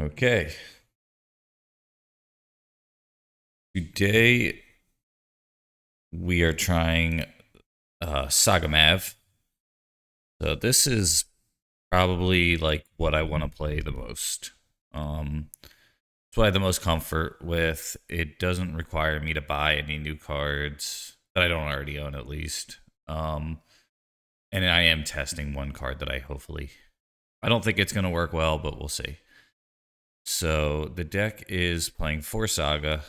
Okay. Today we are trying Saga Mav. So this is probably like what I want to play the most. It's what I have the most comfort with. It doesn't require me to buy any new cards that I don't already own at least. Um, and I am testing one card that I don't think it's gonna work well, but we'll see. So the deck is playing 4 Saga,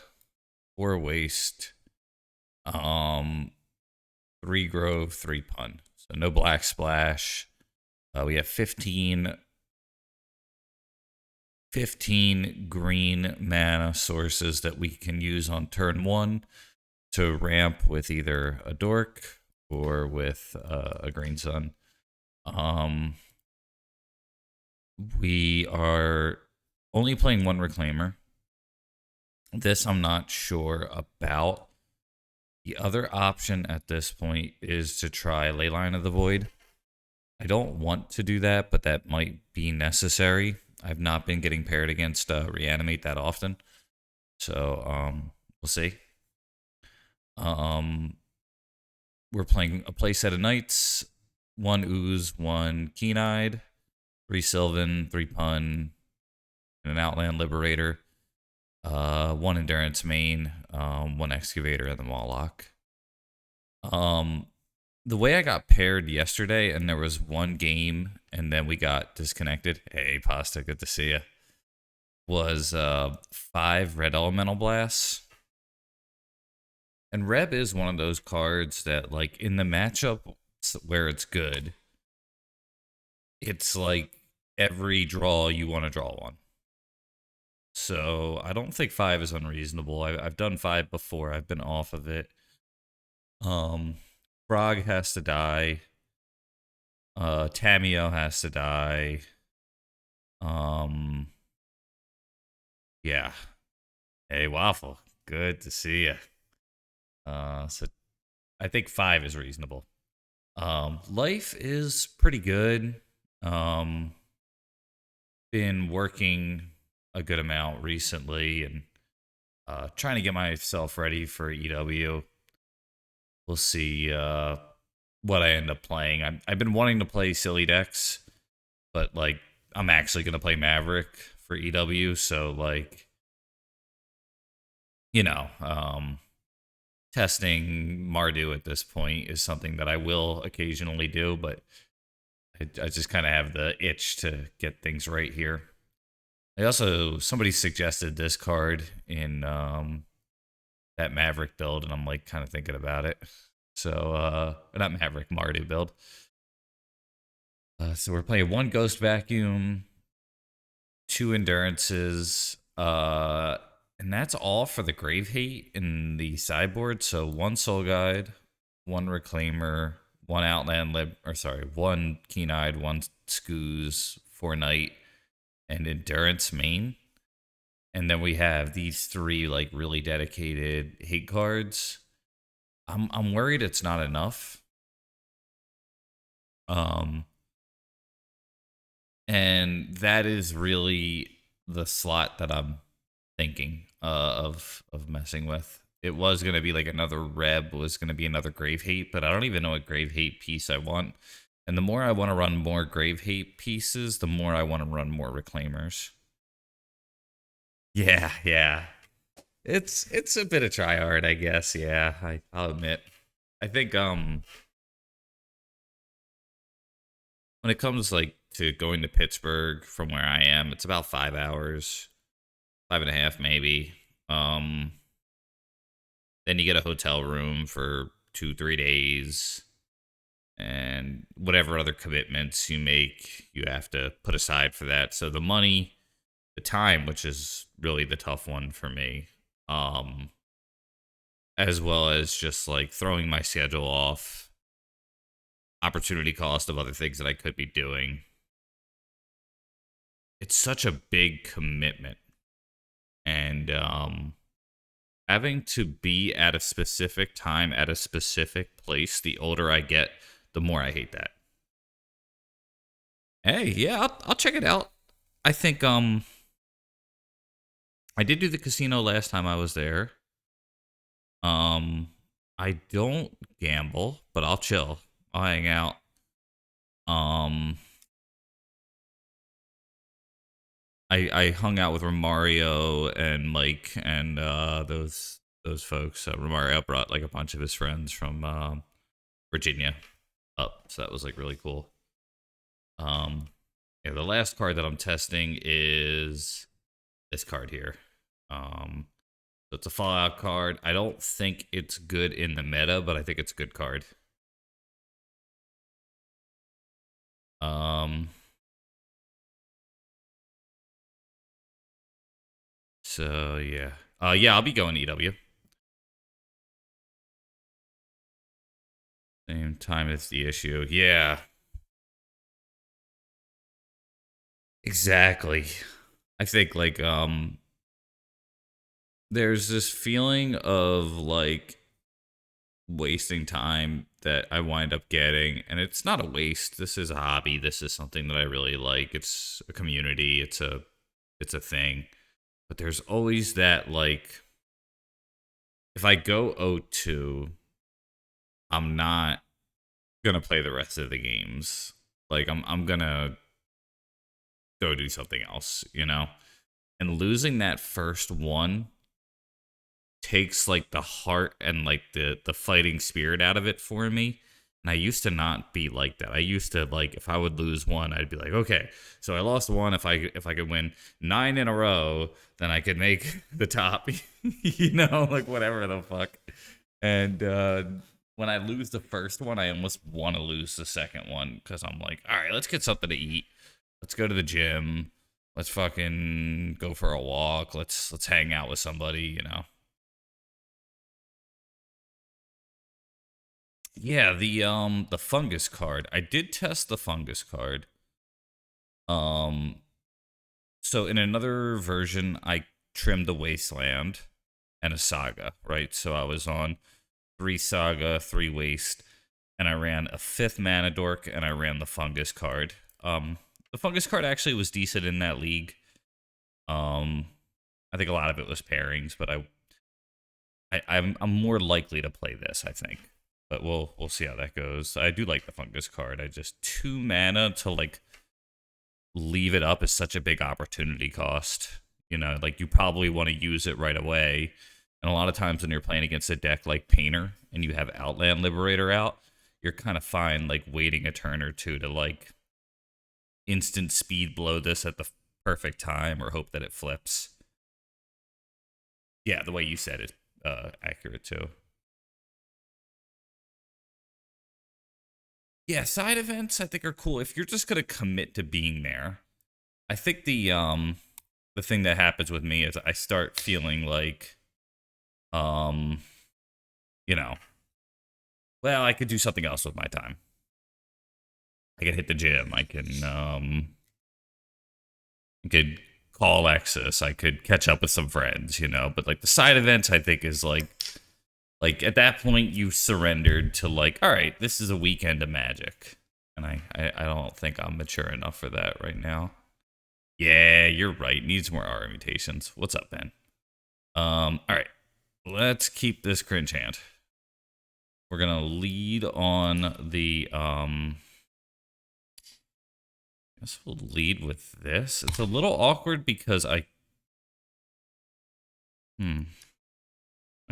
4 Waste, um, 3 Grove, 3 Pun. So no Black Splash. We have 15 green mana sources that we can use on turn one to ramp with either a dork or with a green sun. We are only playing one reclaimer. This I'm not sure about. The other option at this point is to try Leyline of the Void. I don't want to do that, but that might be necessary. I've not been getting paired against Reanimate that often. So, we'll see. We're playing a play set of Knights, 1 Ooze, 1 Keen-Eyed, 3 Sylvan, 3 Pun, and an Outland Liberator, 1 Endurance Main, 1 Excavator, and the Mawloc. The way I got paired yesterday, and there was one game, and then we got disconnected. Hey, Pasta, good to see you. Was 5 Red Elemental Blasts. And Reb is one of those cards that, like, in the matchup where it's good, it's like every draw you want to draw one. So I don't think 5 is unreasonable. I've done 5 before. I've been off of it. Frog has to die. Tamio has to die. Yeah. Hey, Waffle. Good to see you. So I think 5 is reasonable. Life is pretty good. Been working a good amount recently and trying to get myself ready for EW. We'll see what I end up playing. I've been wanting to play silly decks, but like I'm actually gonna play Maverick for EW, so like you know, testing Mardu at this point is something that I will occasionally do, but I just kind of have the itch to get things right here. I also somebody suggested this card in that Maverick build, and I'm like kind of thinking about it. So not Maverick, Mardu build. So we're playing 1 Ghost Vacuum, 2 Endurances, and that's all for the Grave Hate in the sideboard. So 1 Soul Guide, 1 Reclaimer, 1 Keen-Eyed, 1 Scooze, 4 Knight, and Endurance main. And then we have these 3 like really dedicated hate cards. I'm worried it's not enough. And that is really the slot that I'm thinking of messing with. It was gonna be like another Reb, was gonna be another Grave Hate, but I don't even know what Grave Hate piece I want. And the more I want to run more Grave Hate pieces, the more I want to run more Reclaimers. Yeah. It's a bit of tryhard, I guess. Yeah, I'll admit. I think when it comes like to going to Pittsburgh from where I am, it's about 5 hours, 5.5 maybe. Then you get a hotel room for 2-3 days, and whatever other commitments you make, you have to put aside for that. So the money, the time, which is really the tough one for me, as well as just like throwing my schedule off, opportunity cost of other things that I could be doing. It's such a big commitment. And having to be at a specific time at a specific place, the older I get, the more I hate that. Hey, yeah, I'll check it out. I think I did do the casino last time I was there. Um, I don't gamble, but I'll chill. I'll hang out. Um, I hung out with Romario and Mike and those folks. Romario brought like a bunch of his friends from Virginia up, so that was like really cool. Um, yeah, the last card that I'm testing is this card here. So it's a Fallout card. I don't think it's good in the meta, but I think it's a good card. Um, so yeah. Yeah, I'll be going EW. Same time as the issue. Yeah, exactly. I think like there's this feeling of like wasting time that I wind up getting, and it's not a waste. This is a hobby. This is something that I really like. It's a community. It's a thing. But there's always that like if I go 0-2, I'm not gonna play the rest of the games. Like I'm gonna go do something else, you know? And losing that first one takes like the heart and like the fighting spirit out of it for me. And I used to not be like that. I used to like if I would lose one, I'd be like, okay, so I lost one. If I could win 9 in a row, then I could make the top. You know, like whatever the fuck. And when I lose the first one, I almost want to lose the second one because I'm like, all right, let's get something to eat. Let's go to the gym. Let's fucking go for a walk. Let's hang out with somebody. You know. Yeah, the fungus card. I did test the fungus card. Um so in another version I trimmed the wasteland and a saga, right? So I was on 3 saga, 3 waste, and I ran a 5th mana dork and I ran the fungus card. The fungus card actually was decent in that league. Um I think a lot of it was pairings, but I'm more likely to play this, I think. But we'll see how that goes. I do like the fungus card. I just 2 mana to like leave it up is such a big opportunity cost. You know, like you probably want to use it right away. And a lot of times when you're playing against a deck like Painter and you have Outland Liberator out, you're kind of fine like waiting a turn or two to like instant speed blow this at the perfect time or hope that it flips. Yeah, the way you said it, accurate too. Yeah, side events I think are cool if you're just gonna commit to being there. I think the thing that happens with me is I start feeling like um you know, well, I could do something else with my time. I could hit the gym. I could call Lexus. I could catch up with some friends, you know. But like the side events, I think is like at that point you surrendered to like, all right, this is a weekend of Magic, and I don't think I'm mature enough for that right now. Yeah, you're right. Needs more R mutations. What's up, Ben? All right. Let's keep this cringe hand. We're gonna lead on the I guess we'll lead with this. It's a little awkward because I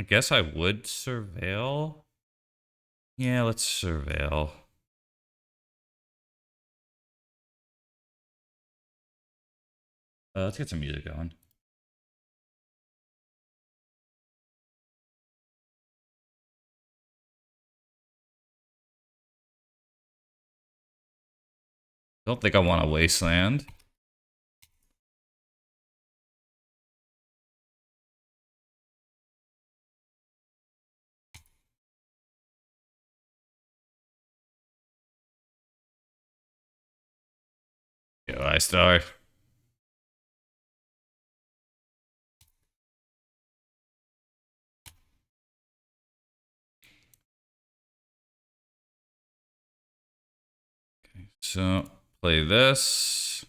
guess I would surveil. Yeah, let's surveil. Let's get some music going. Don't think I want a wasteland. Yo, I star. So play this.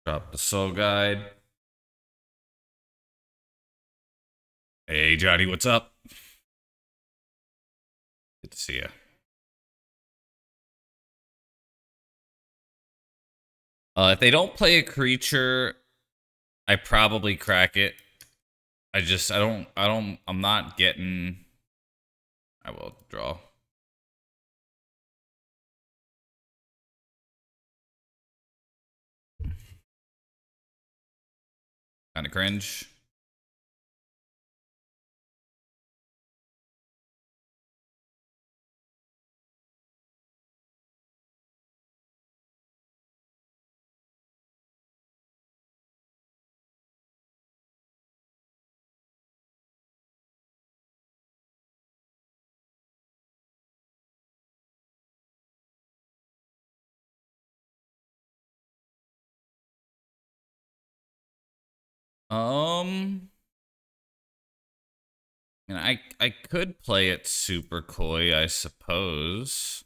Drop the soul guide. Hey, Johnny, what's up? Good to see you. If they don't play a creature, I probably crack it. I'm not getting. I will draw. Kind of cringe. Um, and I could play it super coy, I suppose.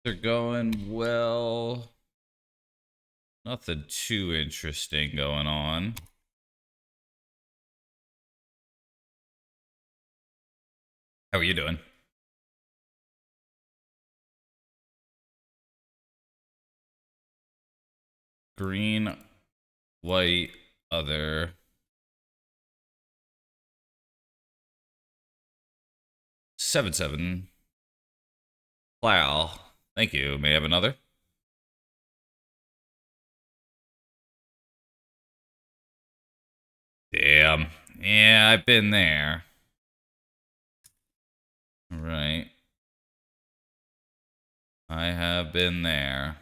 They're going well. Nothing too interesting going on. How are you doing? Green, white, other. 7/7. Plow. Thank you. May I have another? Damn. Yeah, I've been there. Right. I have been there.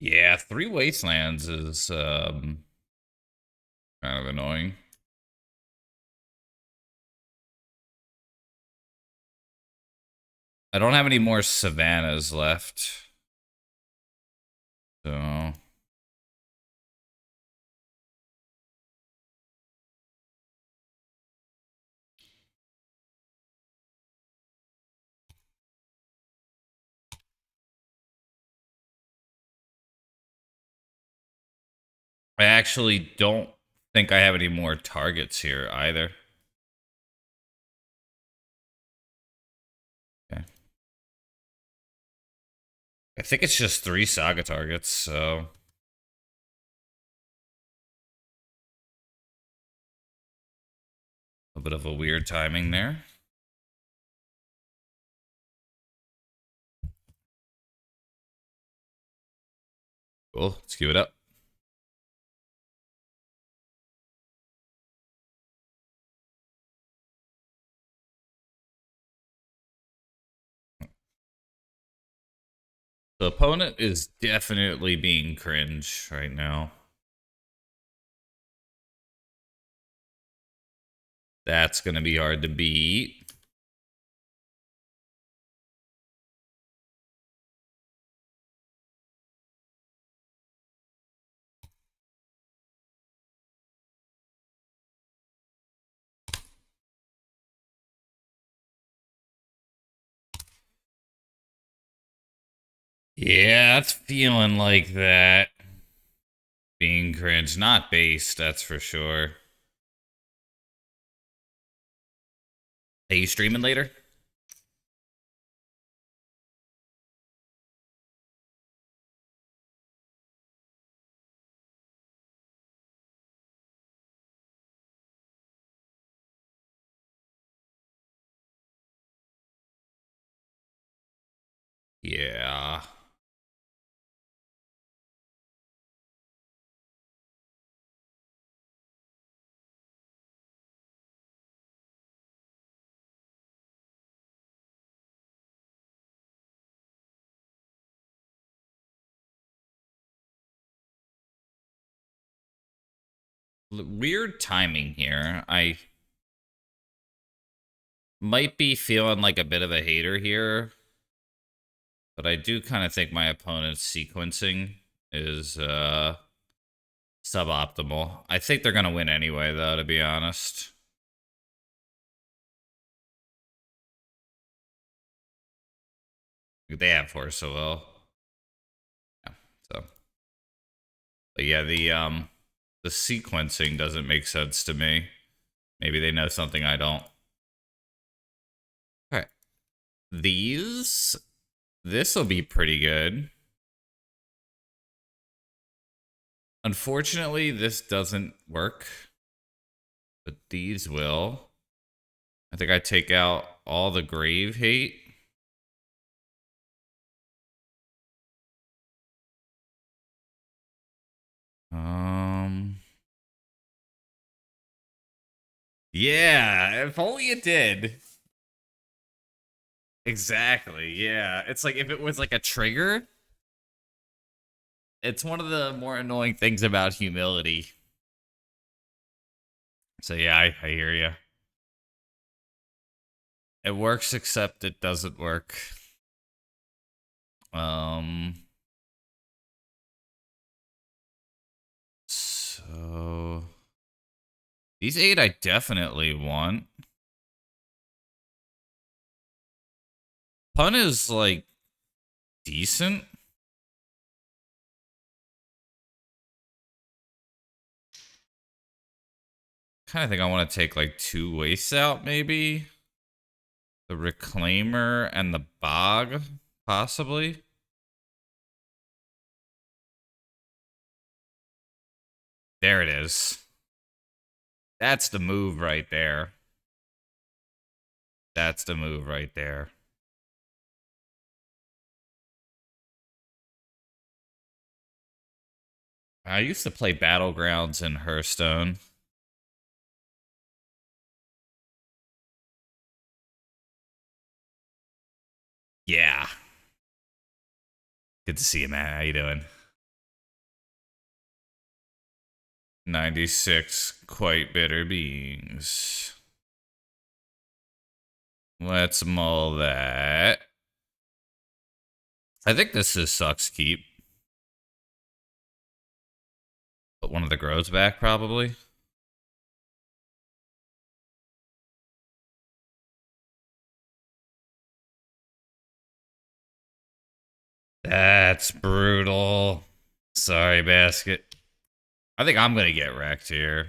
Yeah, 3 wastelands is kind of annoying. I don't have any more savannas left. So I actually don't think I have any more targets here either. Okay. I think it's just 3 saga targets, so a bit of a weird timing there. Cool. Let's give it up. The opponent is definitely being cringe right now. That's going to be hard to beat. Yeah, it's feeling like that. Being cringe, not based, that's for sure. Are you streaming later? Yeah. Weird timing here. I might be feeling like a bit of a hater here, but I do kind of think my opponent's sequencing is suboptimal. I think they're gonna win anyway, though, to be honest. They have Force so well. Yeah, so but yeah, the sequencing doesn't make sense to me. Maybe they know something I don't. All right. This'll be pretty good. Unfortunately, this doesn't work, but these will. I think I take out all the grave hate. Yeah, if only it did. Exactly, yeah. It's like if it was like a trigger, it's one of the more annoying things about humility. So yeah, I hear you. It works, except it doesn't work. Um. So these 8 I definitely want. Pun is like decent. Kind of think I want to take like 2 wastes out, maybe. The Reclaimer and the Bog, possibly. There it is. That's the move right there. That's the move right there. I used to play Battlegrounds in Hearthstone. Yeah. Good to see you, man. How you doing? 96 quite bitter beings. Let's mull that. I think this is sucks keep. Put one of the grows back, probably. That's brutal. Sorry, Basket. I think I'm going to get wrecked here.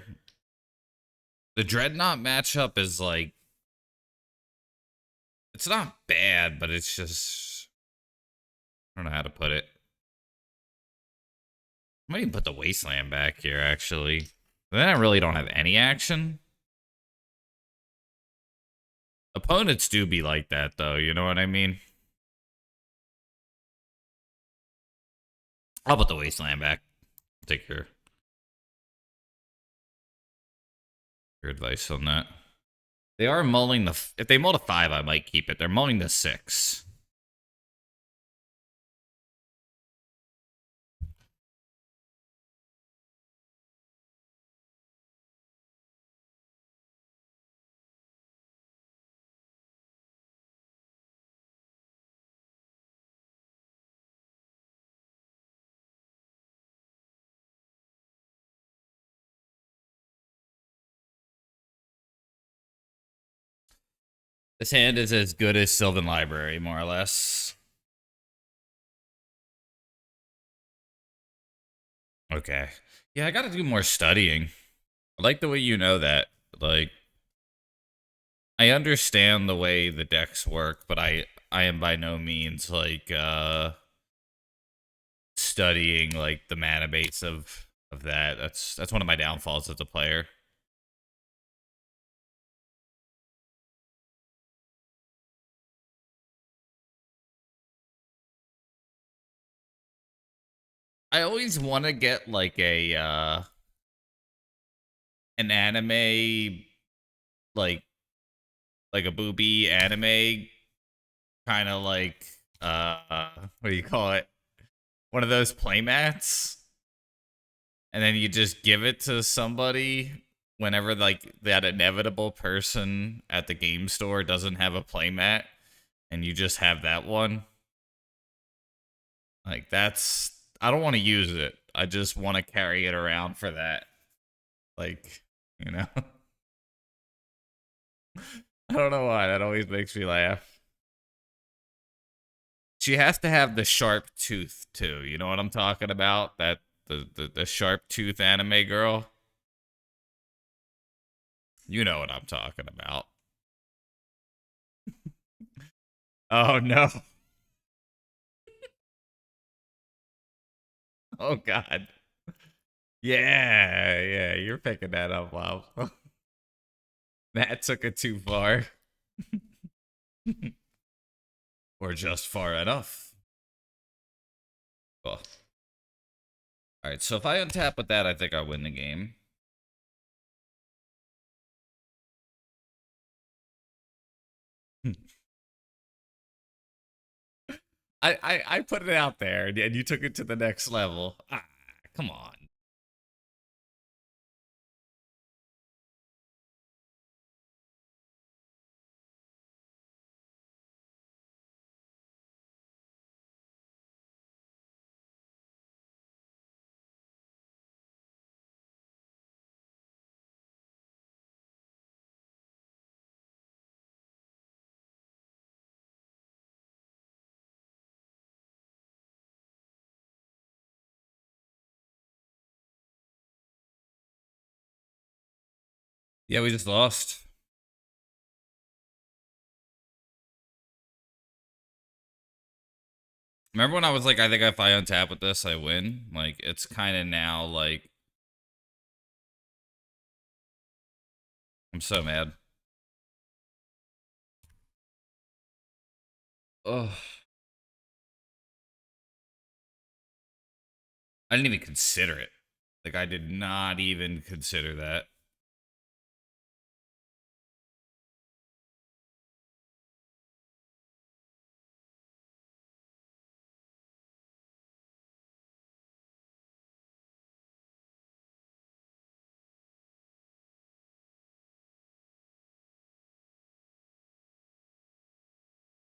The Dreadnought matchup is like... It's not bad, but it's just... I don't know how to put it. I might even put the Wasteland back here, actually. Then I really don't have any action. Opponents do be like that, though. You know what I mean? I'll put the Wasteland back. Take your advice on that. They are mulling the... If they mull to 5, I might keep it. They're mulling the 6. This hand is as good as Sylvan Library, more or less. Okay. Yeah, I gotta do more studying. I like the way you know that. Like, I understand the way the decks work, but I am by no means, like, studying, like, the mana base of that. That's one of my downfalls as a player. I always want to get like a an anime like a booby anime kind of like what do you call it? One of those playmats, and then you just give it to somebody whenever like that inevitable person at the game store doesn't have a playmat, and you just have that one. Like that's I don't want to use it. I just want to carry it around for that. Like, you know. I don't know why that always makes me laugh. She has to have the sharp tooth too. You know what I'm talking about? That the sharp tooth anime girl. You know what I'm talking about. Oh no. Oh god. Yeah, yeah, you're picking that up, wow. That took it too far. Or just far enough. Oh. Alright, so if I untap with that, I think I win the game. I put it out there, and you took it to the next level. Ah, come on. Yeah, we just lost. Remember when I was like, I think if I untap with this, I win? Like, it's kind of now like, I'm so mad. Ugh. I didn't even consider it. Like, I did not even consider that.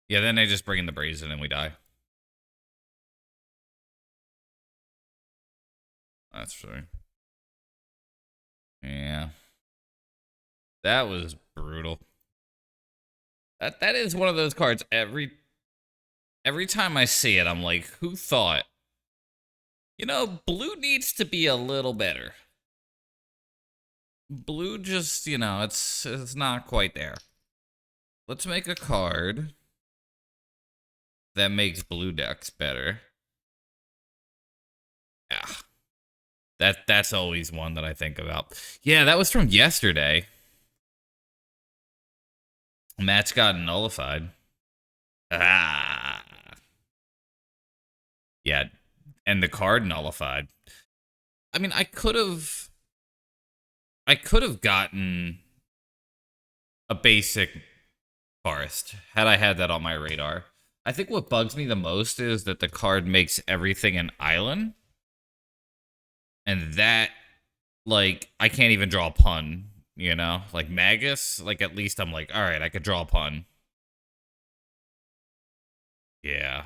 Yeah, then they just bring in the brazen and we die. That's true. Yeah. That was brutal. That is one of those cards every time I see it, I'm like, who thought? You know, blue needs to be a little better. Blue just, you know, it's not quite there. Let's make a card that makes blue decks better. Yeah. That's always one that I think about. Yeah, that was from yesterday. Match got nullified. Ah. Yeah, and the card nullified. I mean, I could have gotten a basic forest had I had that on my radar. I think what bugs me the most is that the card makes everything an island, and that, like, I can't even draw a pun, you know? Like Magus, like, at least I'm like, all right, I could draw a pun. Yeah.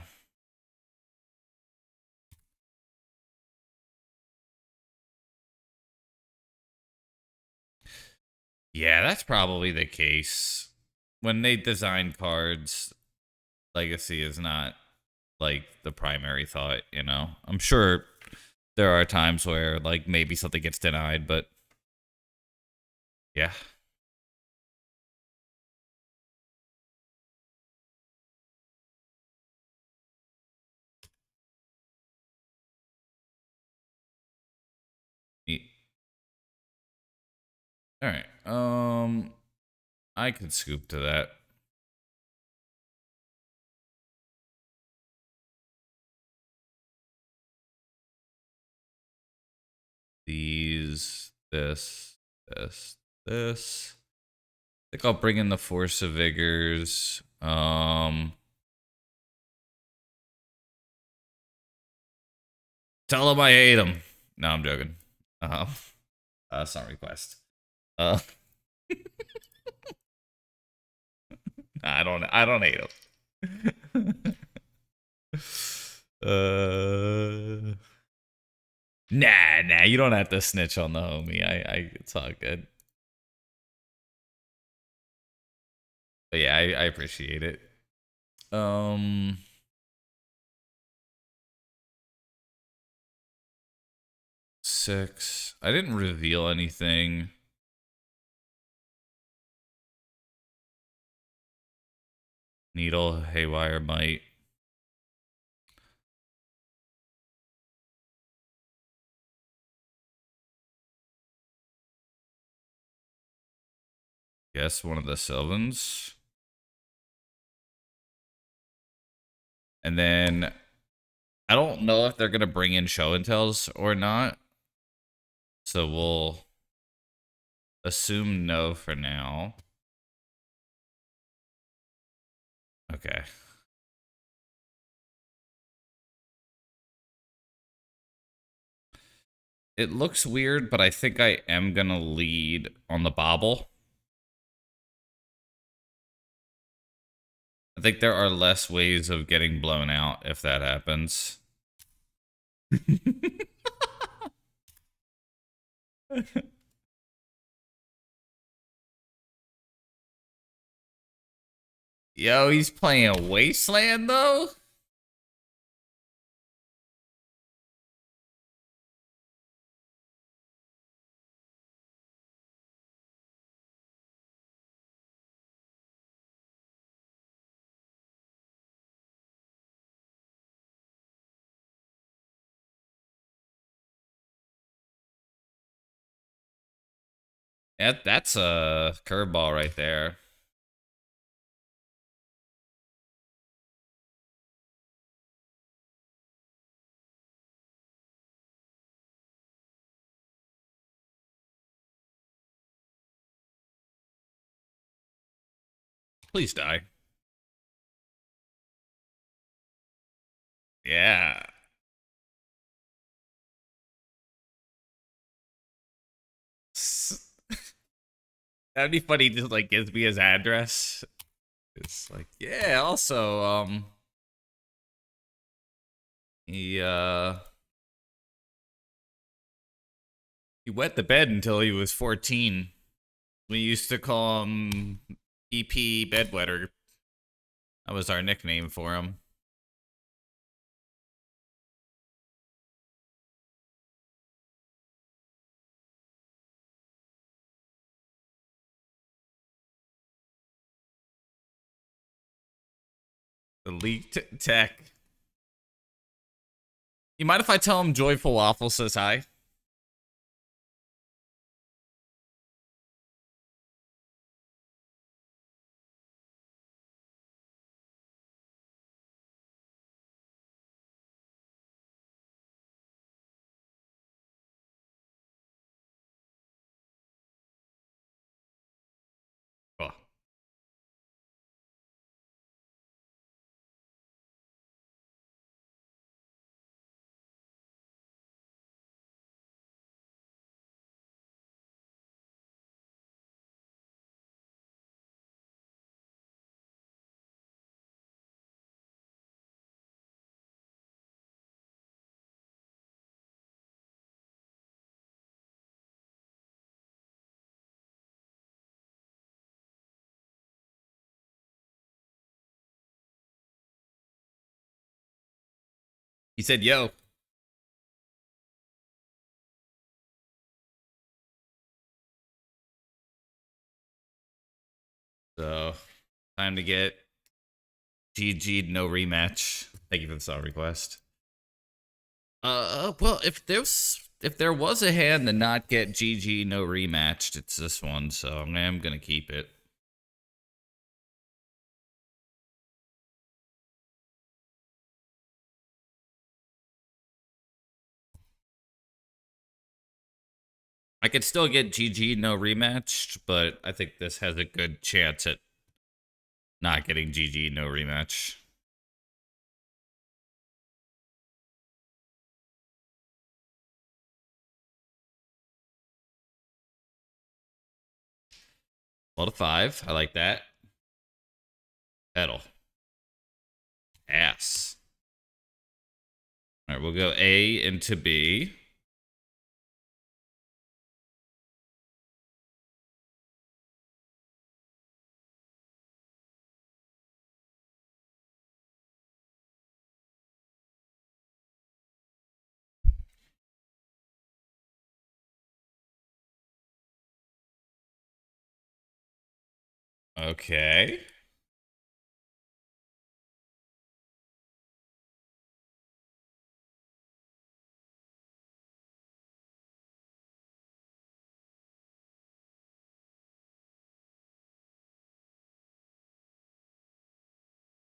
Yeah, that's probably the case. When they design cards, legacy is not like the primary thought, you know? I'm sure there are times where like maybe something gets denied, but yeah. All right. I could scoop to that. this, this. I think I'll bring in the Force of Vigors. Tell him I hate him. No, I'm joking. That's not request. Uh, I don't hate him. Nah, you don't have to snitch on the homie. It's all good. But yeah, I appreciate it. 6. I didn't reveal anything. Needle, Haywire, Might. Guess one of the Sylvans. And then I don't know if they're gonna bring in show and tells or not. So we'll assume no for now. Okay. It looks weird, but I think I am gonna lead on the bobble. I think there are less ways of getting blown out if that happens. Yo, he's playing Wasteland though? That's a curveball right there. Please die. Yeah. That'd be funny. Just like gives me his address. It's like, yeah. Also, he he wet the bed until he was 14. We used to call him EP Bedwetter. That was our nickname for him. The leaked tech. You mind if I tell him Joyful Waffle says hi? Oh. He said, yo. So, time to get GG'd, no rematch. Thank you for the song request. Well, if there was a hand to not get GG, no rematched, it's this one, so I'm gonna keep it. I could still get GG no rematch, but I think this has a good chance at not getting GG no rematch. Well, to 5. I like that. Pedal. Ass. All right, we'll go A into B. Okay.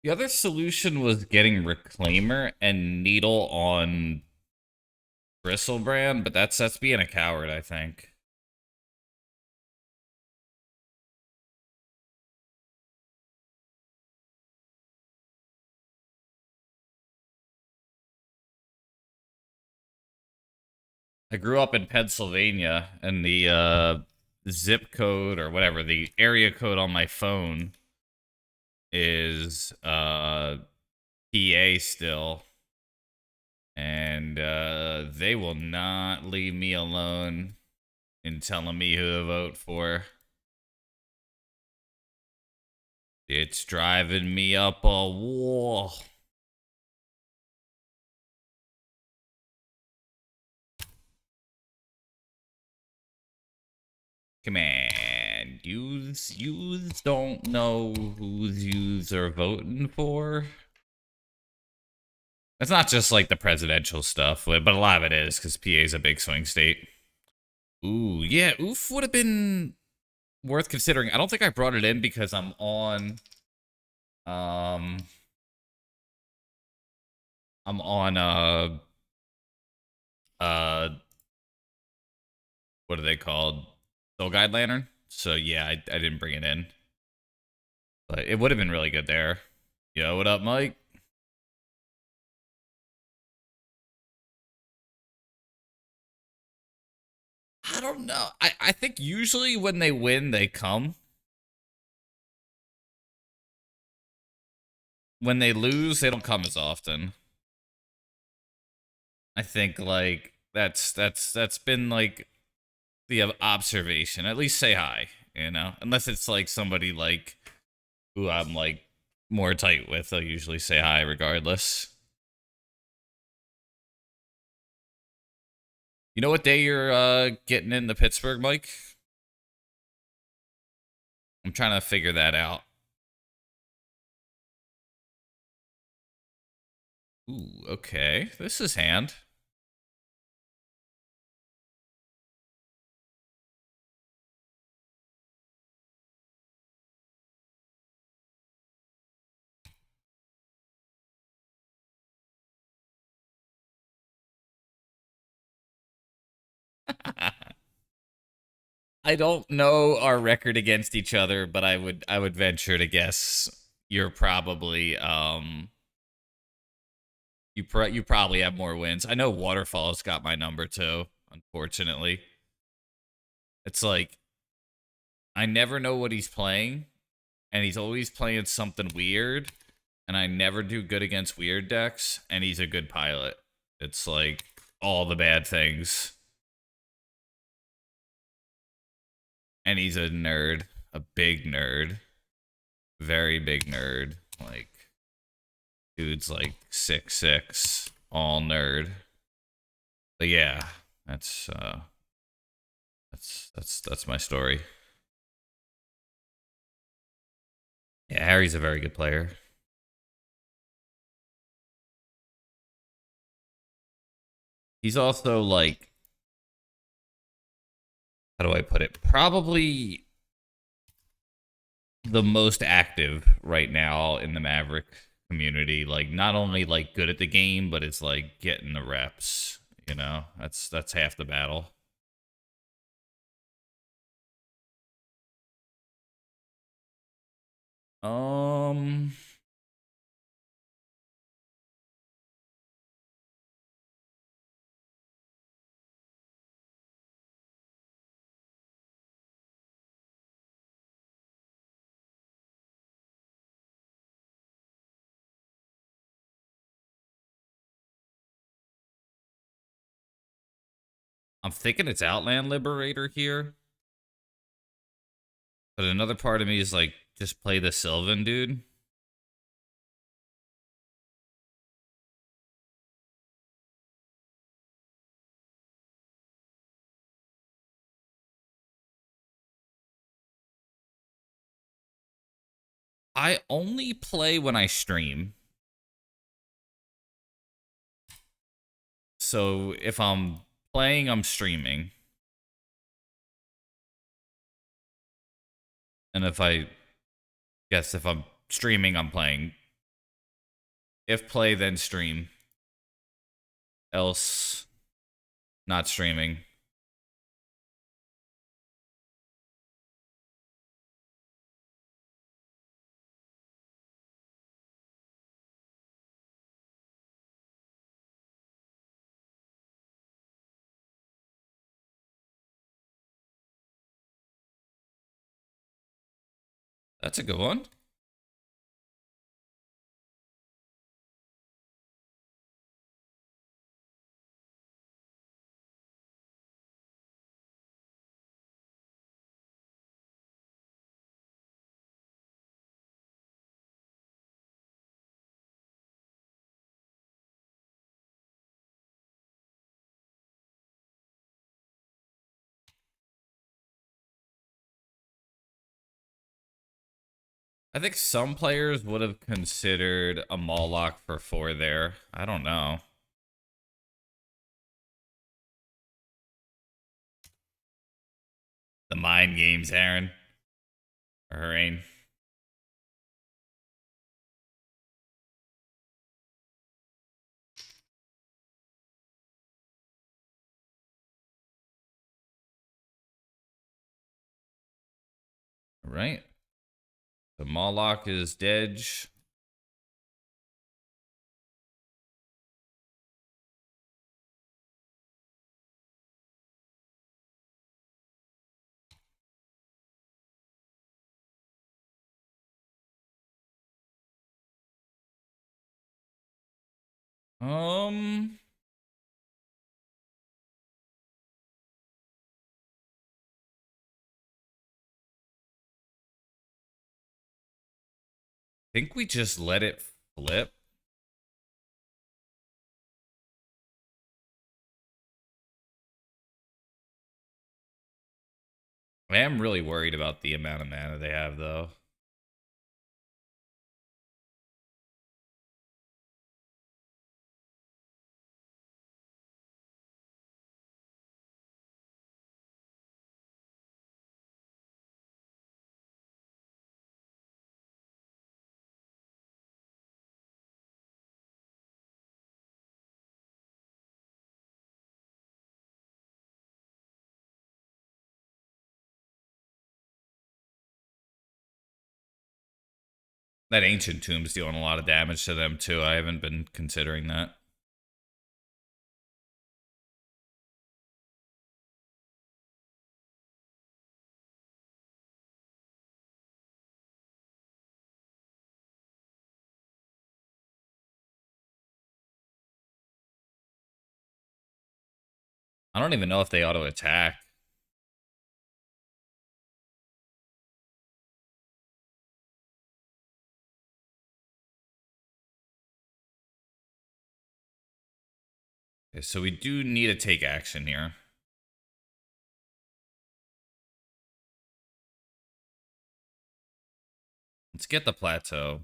The other solution was getting Reclaimer and Needle on Bristlebrand, but that's being a coward, I think. I grew up in Pennsylvania, and the zip code or whatever, the area code on my phone is PA still. And they will not leave me alone in telling me who to vote for. It's driving me up a wall. Come on, yous don't know whose yous are voting for. It's not just like the presidential stuff, but a lot of it is because PA is a big swing state. Ooh, yeah, oof would have been worth considering. I don't think I brought it in because I'm on I'm on uh what are they called? Soul Guide Lantern. So yeah, I didn't bring it in. But it would have been really good there. Yo, what up, Mike? I don't know. I think usually when they win, they come. When they lose, they don't come as often. I think like that's been like the observation. At least say hi, you know. Unless it's like somebody like who I'm like more tight with, I'll usually say hi regardless. You know what day you're getting in the Pittsburgh, Mike? I'm trying to figure that out. Ooh, okay. This is hand. I don't know our record against each other, but I would venture to guess you're probably you probably have more wins. I know Waterfall's got my number too, unfortunately. It's like I never know what he's playing, and he's always playing something weird, and I never do good against weird decks, and he's a good pilot. It's like all the bad things. And he's a nerd, a big nerd, very big nerd. Like, dude's like 6'6", all nerd. But yeah, that's my story. Yeah, Harry's a very good player. He's also like, how do I put it? Probably the most active right now in the Maverick community. Like, not only like good at the game, but it's like getting the reps. You know, that's half the battle. Um, I'm thinking it's Outland Liberator here, but another part of me is like, just play the Sylvan dude. I only play when I stream. So if I'm playing, I'm streaming. And if I'm streaming, I'm playing. If play, then stream. Else, not streaming. That's a good one. I think some players would have considered a Moloch for 4 there. I don't know. The mind games, Aaron. Or Harain. Right. The Moloch is dead. Um, think we just let it flip. I am really worried about the amount of mana they have, though. That Ancient Tomb's dealing a lot of damage to them, too. I haven't been considering that. I don't even know if they auto attack. Okay, so we do need to take action here. Let's get the plateau.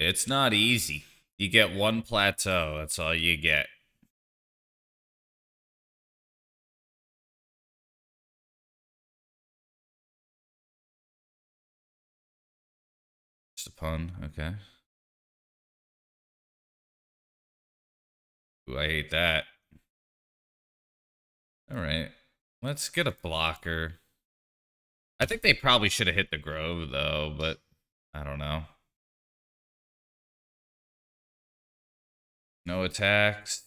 It's not easy. You get one plateau. That's all you get. Just a pun. Okay. Ooh, I hate that. All right. Let's get a blocker. I think they probably should have hit the Grove, though, but I don't know. No attacks.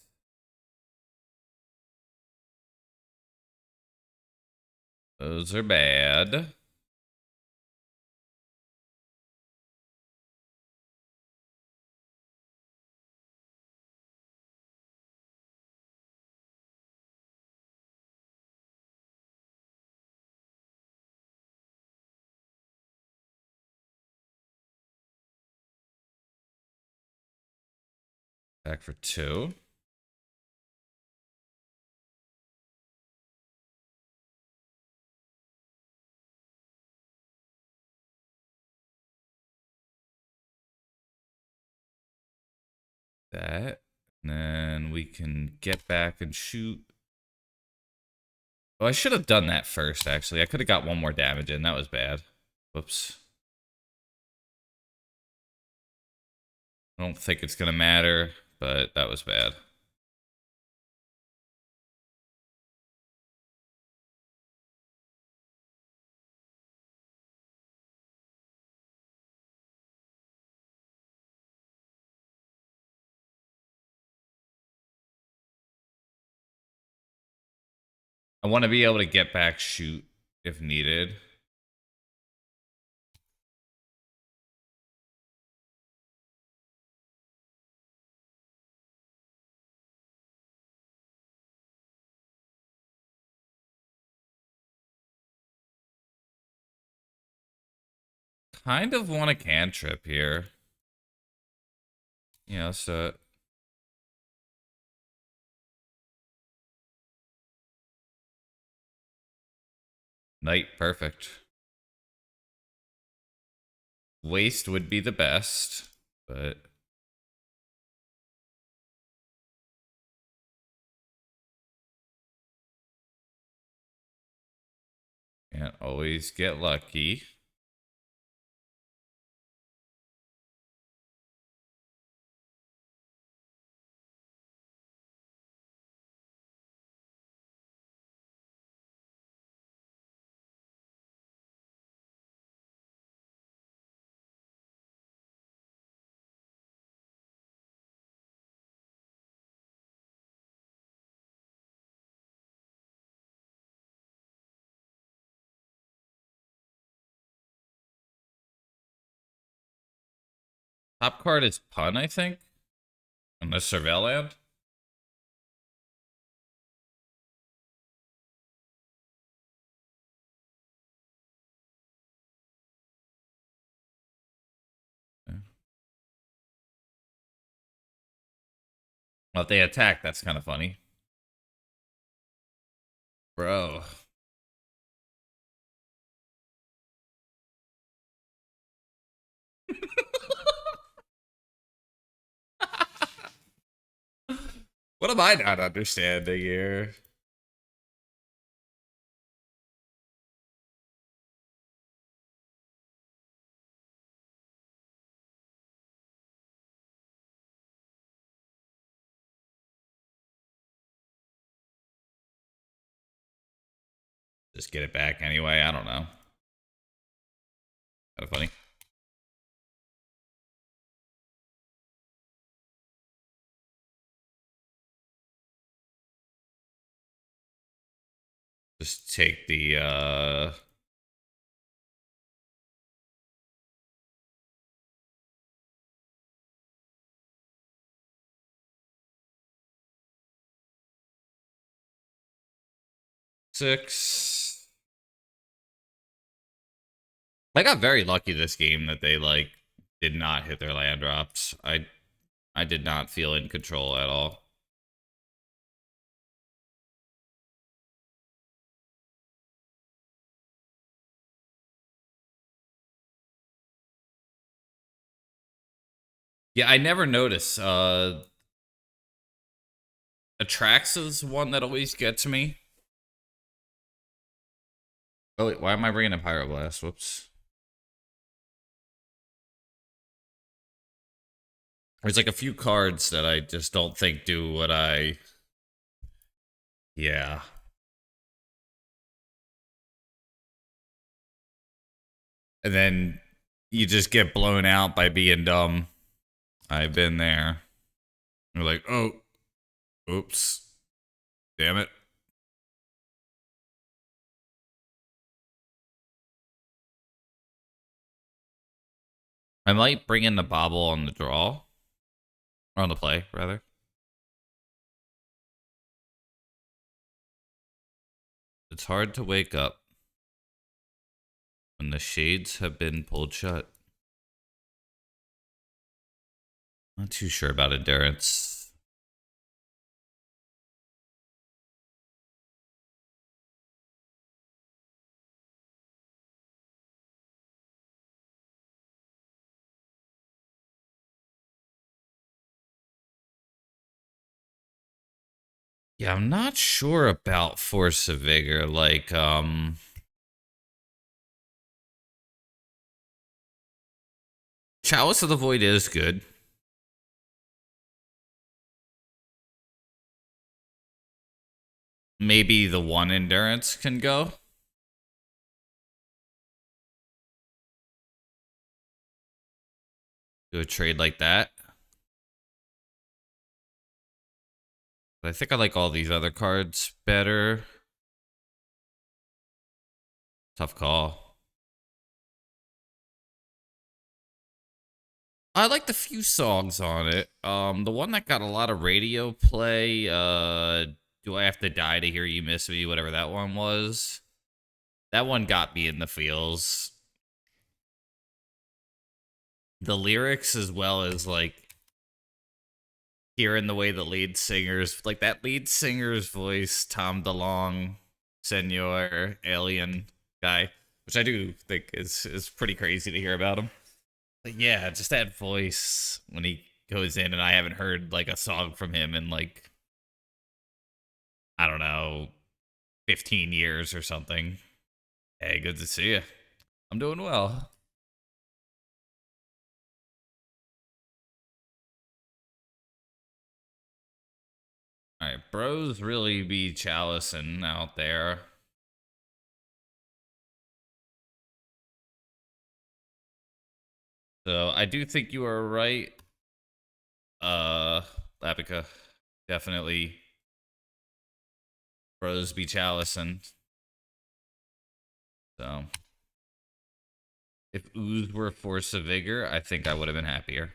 Those are bad. Back for 2. That. And then we can get back and shoot. Oh, I should have done that first, actually. I could have got one more damage in. That was bad. Whoops. I don't think it's going to matter, but that was bad. I want to be able to get back, shoot if needed. Kind of want a cantrip here. Yeah, so Knight, perfect. Waste would be the best, but can't always get lucky. Top card is Pun, I think. On the Surveil land. Well, if they attack, that's kind of funny. Bro. What am I not understanding here? Just get it back anyway. I don't know. Kind of funny. Just take the 6. I got very lucky this game that they like did not hit their land drops. I did not feel in control at all. Yeah, I never notice. Atraxa's one that always gets me. Oh wait, why am I bringing a Pyroblast? Whoops. There's like a few cards that I just don't think do what I. Yeah. And then you just get blown out by being dumb. I've been there. You're like, oh, oops, damn it. I might bring in the bobble on the draw. Or on the play, rather. It's hard to wake up when the shades have been pulled shut. Not too sure about endurance. Yeah, I'm not sure about Force of Vigor. Like, Chalice of the Void is good. Maybe the one endurance can go. Do a trade like that. But I think I like all these other cards better. Tough call. I like the few songs on it. The one that got a lot of radio play, Do I Have to Die to Hear You Miss Me, whatever that one was. That one got me in the feels. The lyrics, as well as like hearing the way the lead singers, like that lead singer's voice, Tom DeLonge, Senor Alien guy, which I do think is pretty crazy to hear about him. But yeah, just that voice when he goes in, and I haven't heard like a song from him in like, I don't know, 15 years or something. Hey, good to see you. I'm doing well. All right, bros really be chalicing out there. So I do think you are right, Lapica. Definitely bros be chalicing. So if Ooze were Force of Vigor, I think I would have been happier.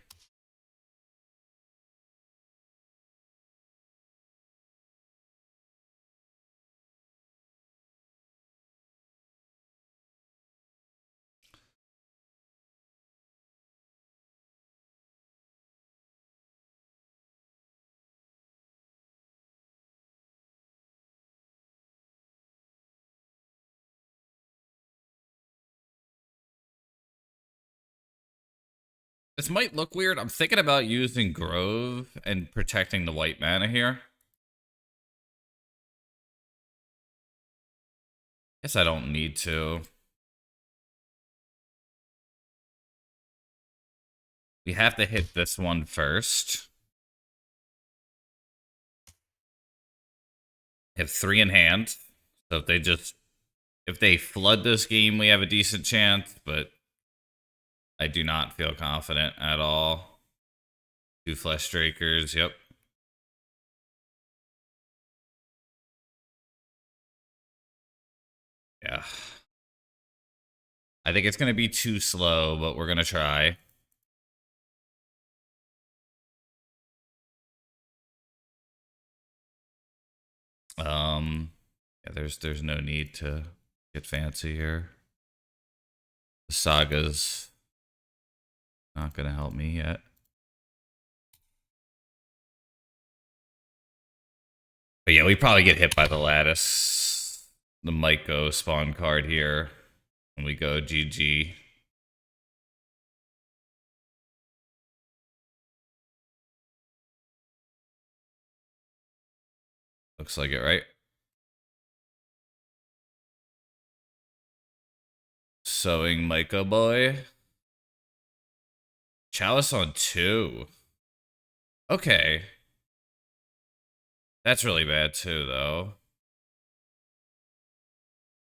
This might look weird. I'm thinking about using Grove and protecting the white mana here. Guess I don't need to. We have to hit this one first. Have 3 in hand. So if they flood this game, we have a decent chance, but I do not feel confident at all. 2 Flesh Drakers, yep. Yeah. I think it's going to be too slow, but we're going to try. Yeah, there's no need to get fancy here. The Saga's not going to help me yet. But yeah, we probably get hit by the Lattice. The might go spawn card here. And we go GG. Looks like it, right? Sewing Micah boy. Chalice on 2. Okay. That's really bad too, though.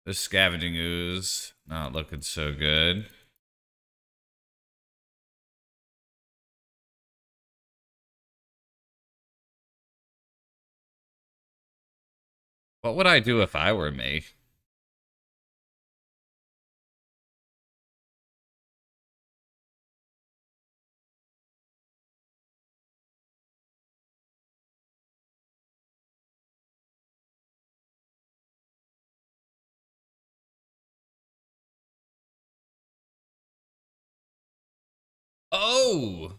This Scavenging Ooze, not looking so good. What would I do if I were me? Oh!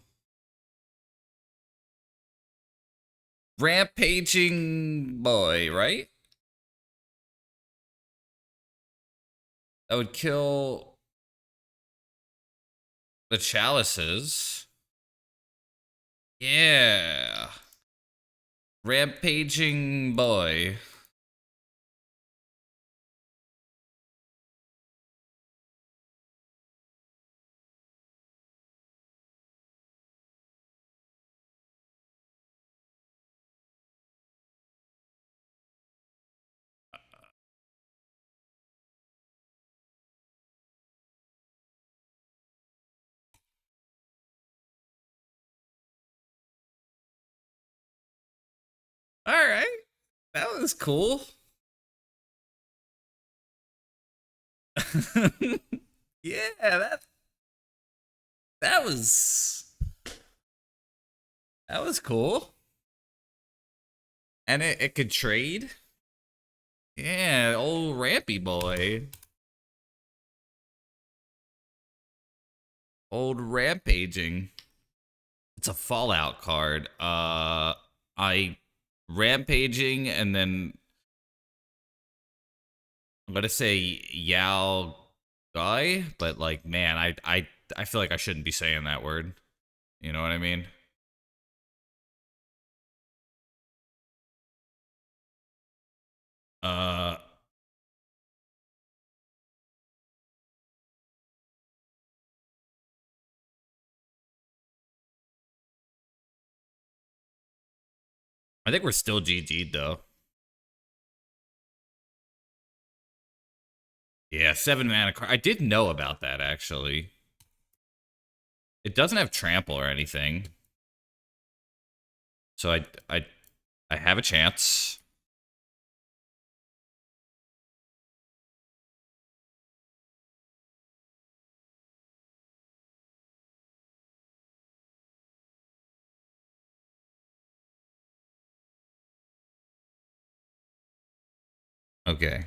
Rampaging boy, right? That would kill the chalices. Yeah. Rampaging boy. Alright. That was cool. Yeah, that was that was cool. And it could trade. Yeah, old Rampy boy. Old Rampaging. It's a Fallout card. I Rampaging and then I'm gonna say Yao Guai, but like, man, I feel like I shouldn't be saying that word. You know what I mean? Uh, I think we're still GG'd though. Yeah, 7 mana card. I did know about that actually. It doesn't have trample or anything, so I have a chance. Okay,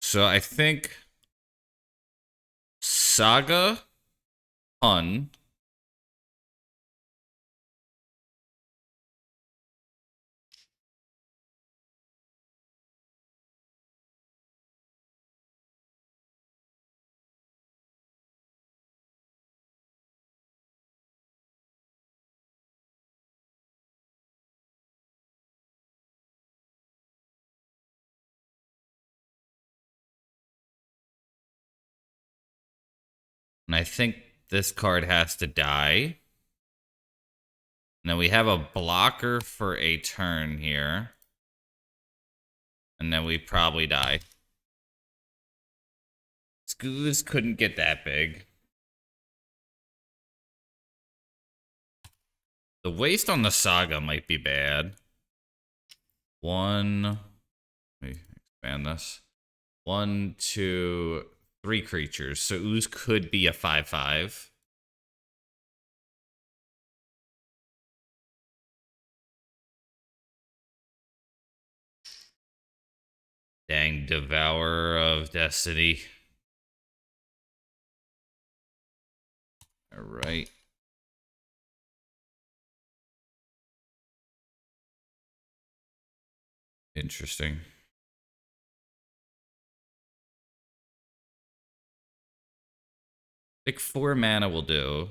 so I think Saga Hun. And I think this card has to die. And then we have a blocker for a turn here. And then we probably die. Scooz couldn't get that big. The waste on the Saga might be bad. Let me expand this. 1, 2, 3 creatures. So Ooze could be a 5/5. Dang, Devourer of Destiny. All right. Interesting. I think 4 mana will do.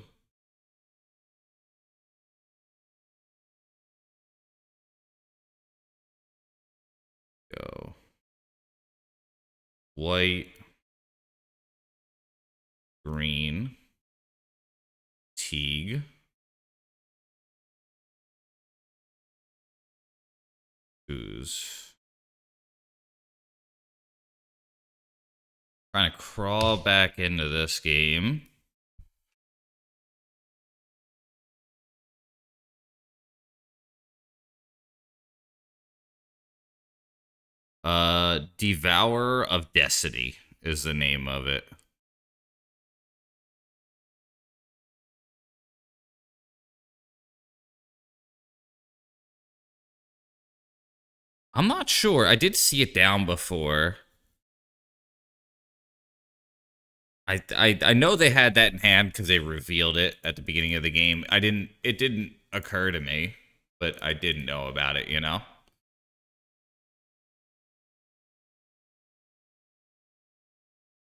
go. White, green, Teague, ooze. Trying to crawl back into this game. Devourer of Destiny is the name of it. I'm not sure. I did see it down before. I know they had that in hand because they revealed it at the beginning of the game. It didn't occur to me, but I didn't know about it, you know?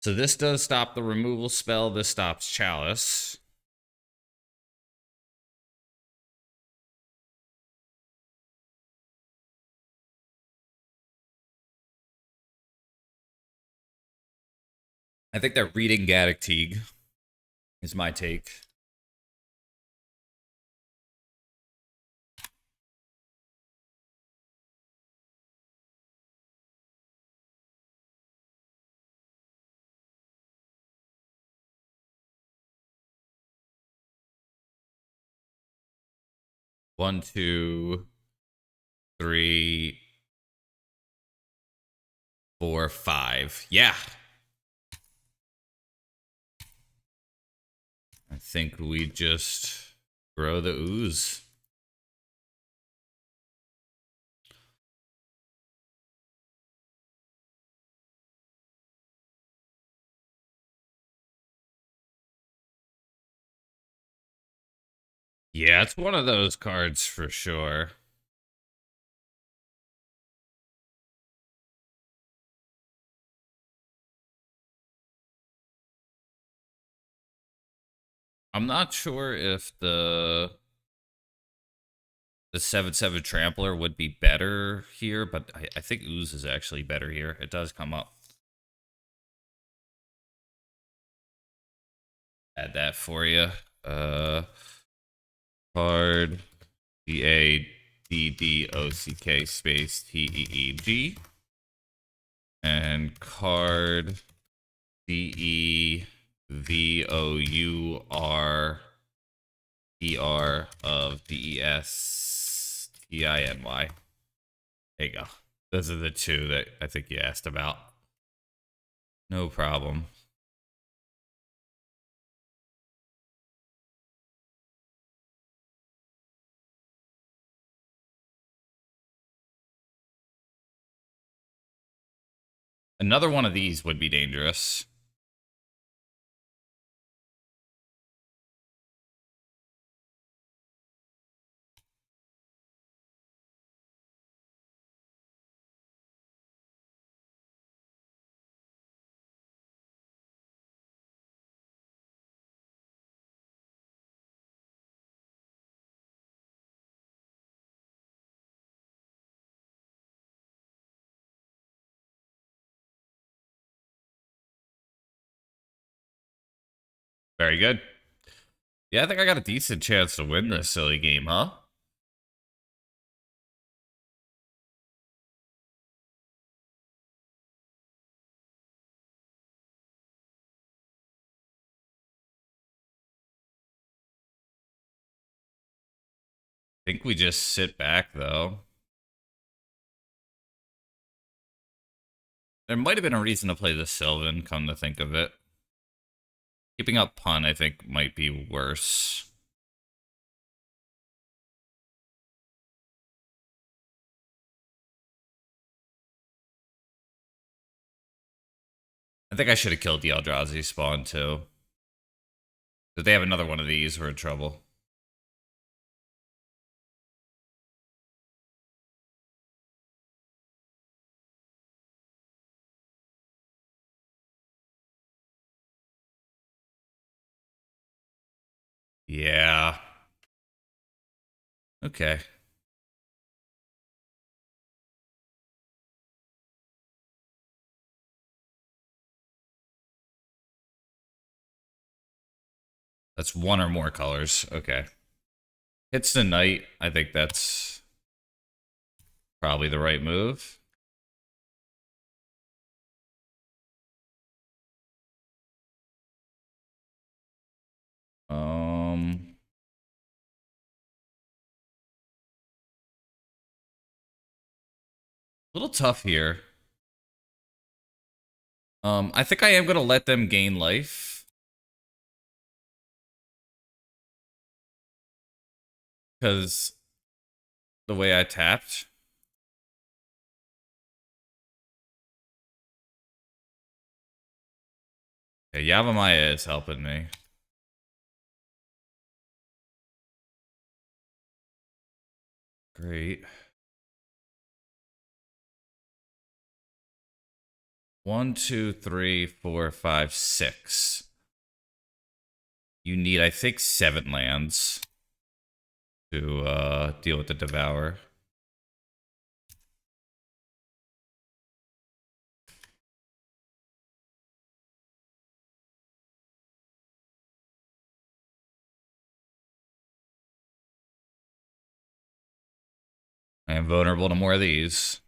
So this does stop the removal spell. This stops Chalice. I think they're reading Gaddock Teague, is my take. One, two, three, four, five. Yeah. I think we just grow the ooze. Yeah, it's one of those cards for sure. I'm not sure if the 7/7 Trampler would be better here, but I think Ooze is actually better here. It does come up. Add that for you. Card DADDOCK space TEEG. And card DEVOURER of DESTINY. There you go. Those are the two that I think you asked about. No problem. Another one of these would be dangerous. Very good. Yeah, I think I got a decent chance to win this silly game, huh? I think we just sit back, though. There might have been a reason to play the Sylvan, come to think of it. Keeping up Pun, I think, might be worse. I think I should have killed the Eldrazi spawn, too. If they have another one of these, we're in trouble. Yeah. Okay. That's one or more colors. Okay. Hits the knight. I think that's probably the right move. A little tough here. I think I am gonna let them gain life. Because the way I tapped. Okay, Yavimaya is helping me. Great. 1, 2, 3, 4, 5, 6. You need, I think, 7 lands to deal with the Devour. I am vulnerable to more of these.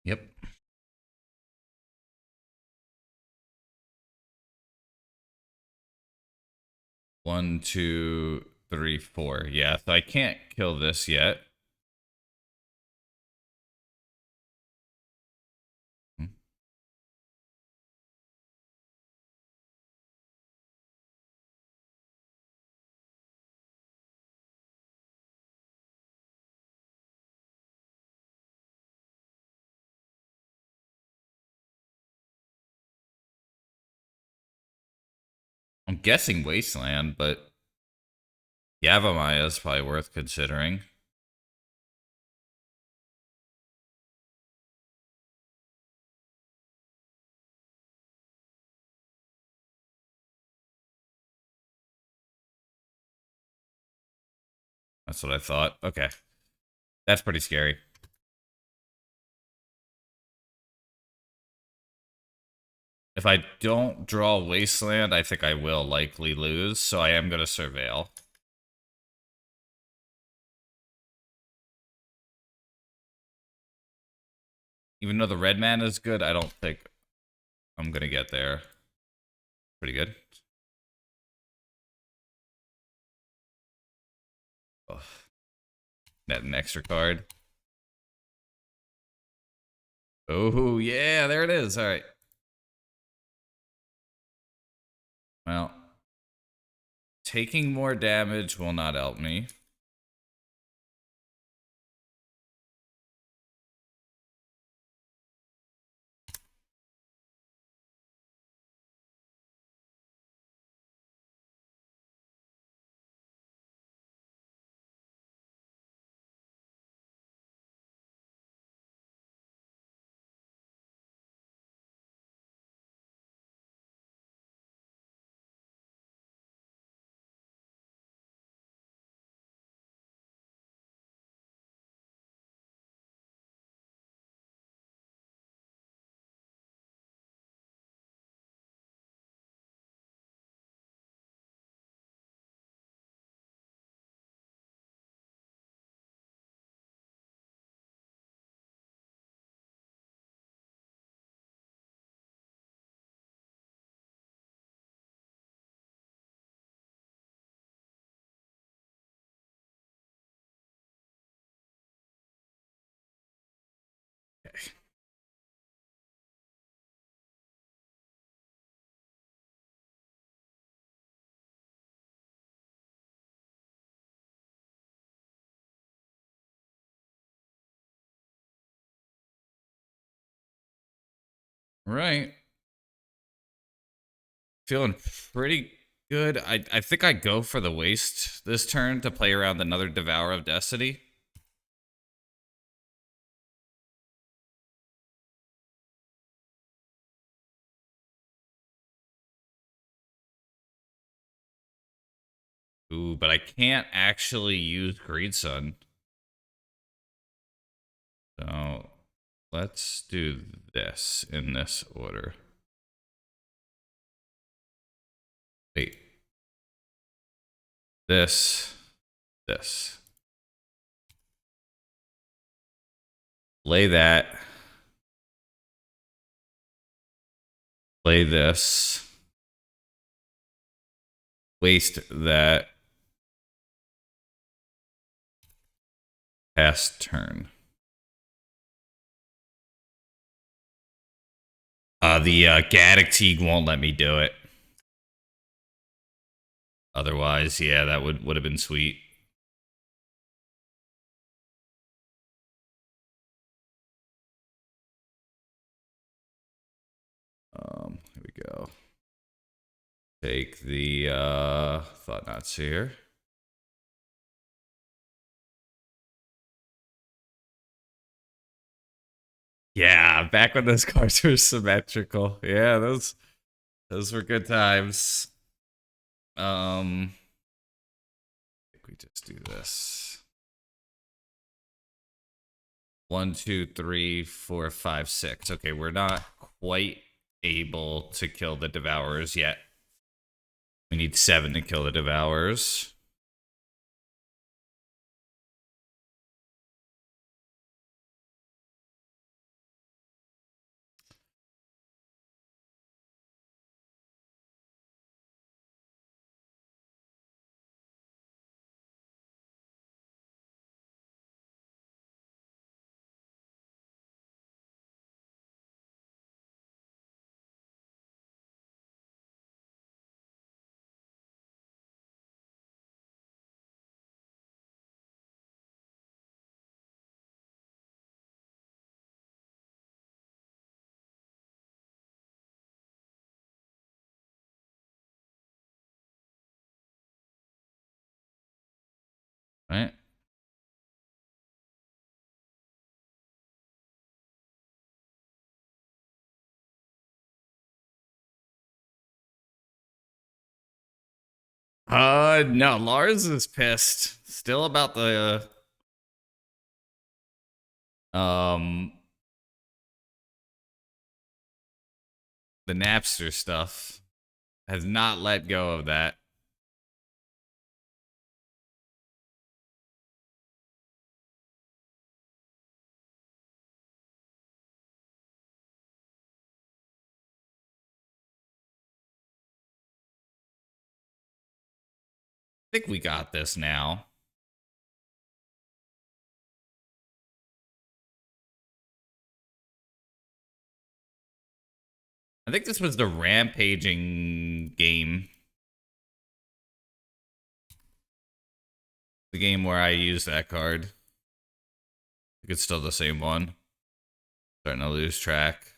Yep. 1, 2, 3, 4. Yeah, so I can't kill this yet. I'm guessing Wasteland, but Yavimaya is probably worth considering. That's what I thought. Okay. That's pretty scary. If I don't draw Wasteland, I think I will likely lose, so I am going to Surveil. Even though the red mana is good, I don't think I'm going to get there. Pretty good. Oh. Net an extra card. Oh, yeah, there it is. All right. Well, taking more damage will not help me. Right. Feeling pretty good. I think I go for the waste this turn to play around another Devour of Destiny. Ooh, but I can't actually use Greed Sun. So let's do this in this order. Wait. This. Lay that. Play this. Waste that. Pass turn. The Gaddock Teague won't let me do it. Otherwise, yeah, that would have been sweet. Here we go. Take the Thought-Knots here. Yeah, back when those cards were symmetrical. Yeah, those were good times. I think we just do this. 1, 2, 3, 4, 5, 6. Okay, we're not quite able to kill the Devourers yet. We need 7 to kill the Devourers. Right? No, Lars is pissed. Still about um the Napster stuff. Has not let go of that. I think we got this now. I think this was the Rampaging game. The game where I used that card. I think it's still the same one. Starting to lose track.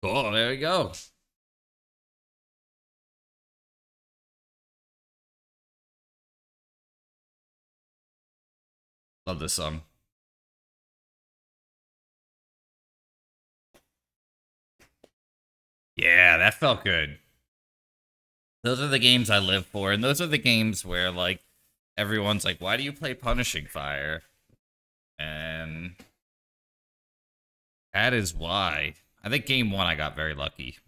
Cool, there we go. Love this song. Yeah, that felt good. Those are the games I live for, and those are the games where like everyone's like, "Why do you play Punishing Fire?" And that is why. I think game 1 I got very lucky.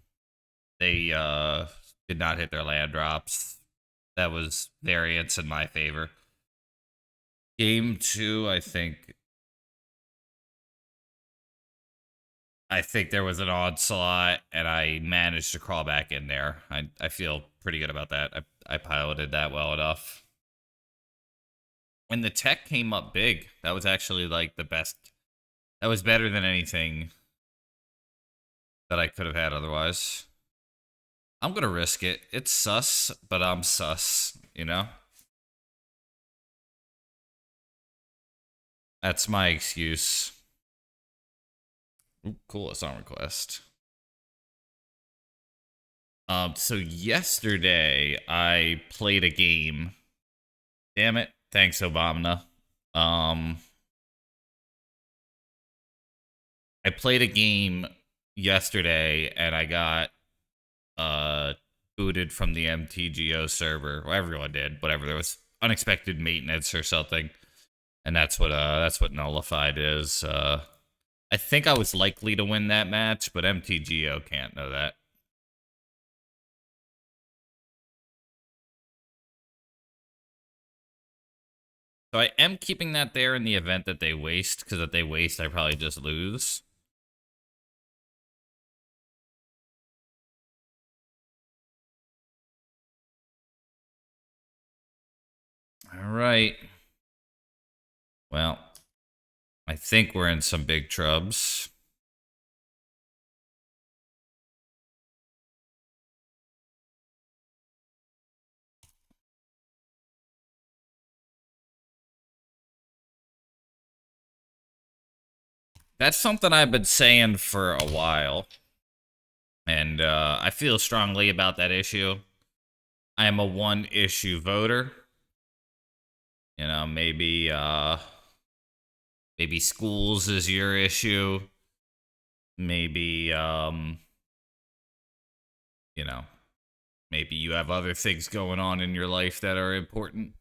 They did not hit their land drops. That was variance in my favor. Game 2, I think I think there was an onslaught, and I managed to crawl back in there. I feel pretty good about that. I piloted that well enough. And the tech came up big. That was actually like the best. That was better than anything that I could have had otherwise. I'm gonna risk it. It's sus, but I'm sus, you know? That's my excuse. Ooh, cool, a song request. So yesterday I played a game. Damn it. Thanks, Obama. Um, I played a game yesterday and I got booted from the MTGO server. Well, everyone did. Whatever. There was unexpected maintenance or something, and that's what nullified is. I think I was likely to win that match, but MTGO can't know that. So I am keeping that there in the event that they waste, because if they waste, I probably just lose. All right. Well, I think we're in some big trubs. That's something I've been saying for a while, and I feel strongly about that issue. I am a one-issue voter. You know, maybe schools is your issue. Maybe you know, maybe you have other things going on in your life that are important.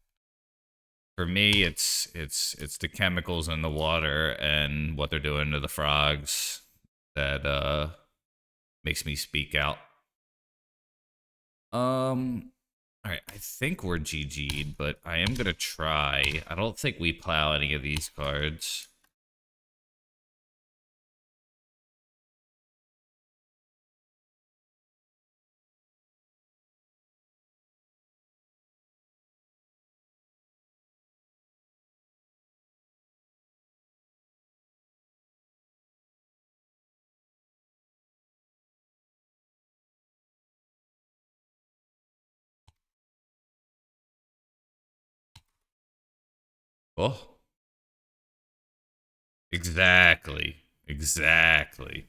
For me, it's the chemicals in the water and what they're doing to the frogs that makes me speak out. All right, I think we're GG'd, but I am gonna try. I don't think we plow any of these cards. Oh, exactly, exactly.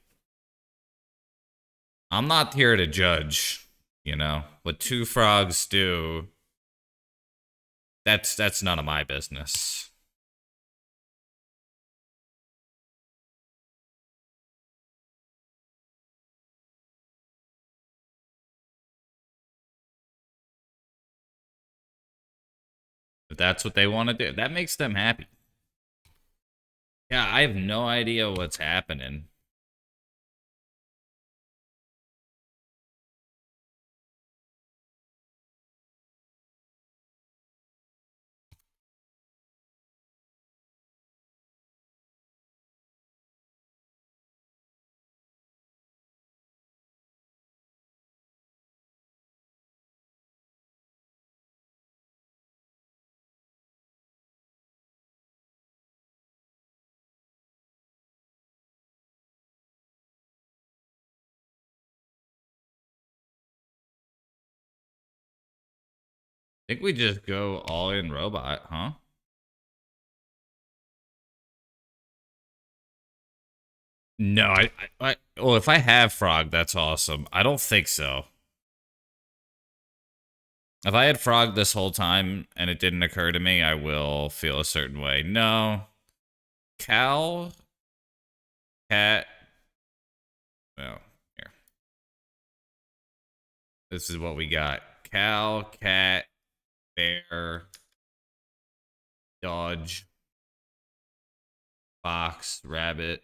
I'm not here to judge. You know what two frogs do. That's none of my business. If that's what they want to do, that makes them happy. Yeah, I have no idea what's happening. I think we just go all in robot, huh? No, well, if I have frog, that's awesome. I don't think so. If I had frog this whole time and it didn't occur to me, I will feel a certain way. No. Cow, cat. No, here. This is what we got. Cow, cat, bear, dodge, fox, rabbit,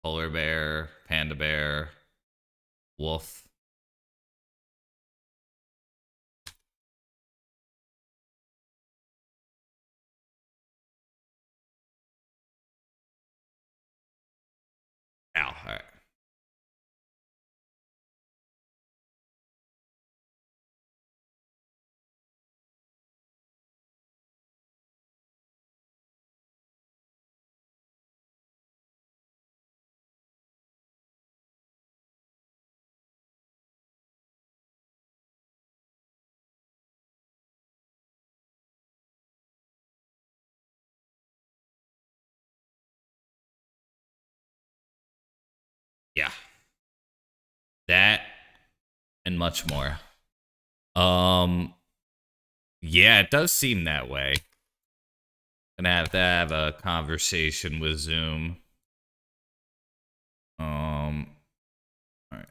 polar bear, panda bear, wolf. Wow. All right. Yeah. That and much more. Yeah, it does seem that way. Gonna have to have a conversation with Zoom. All right.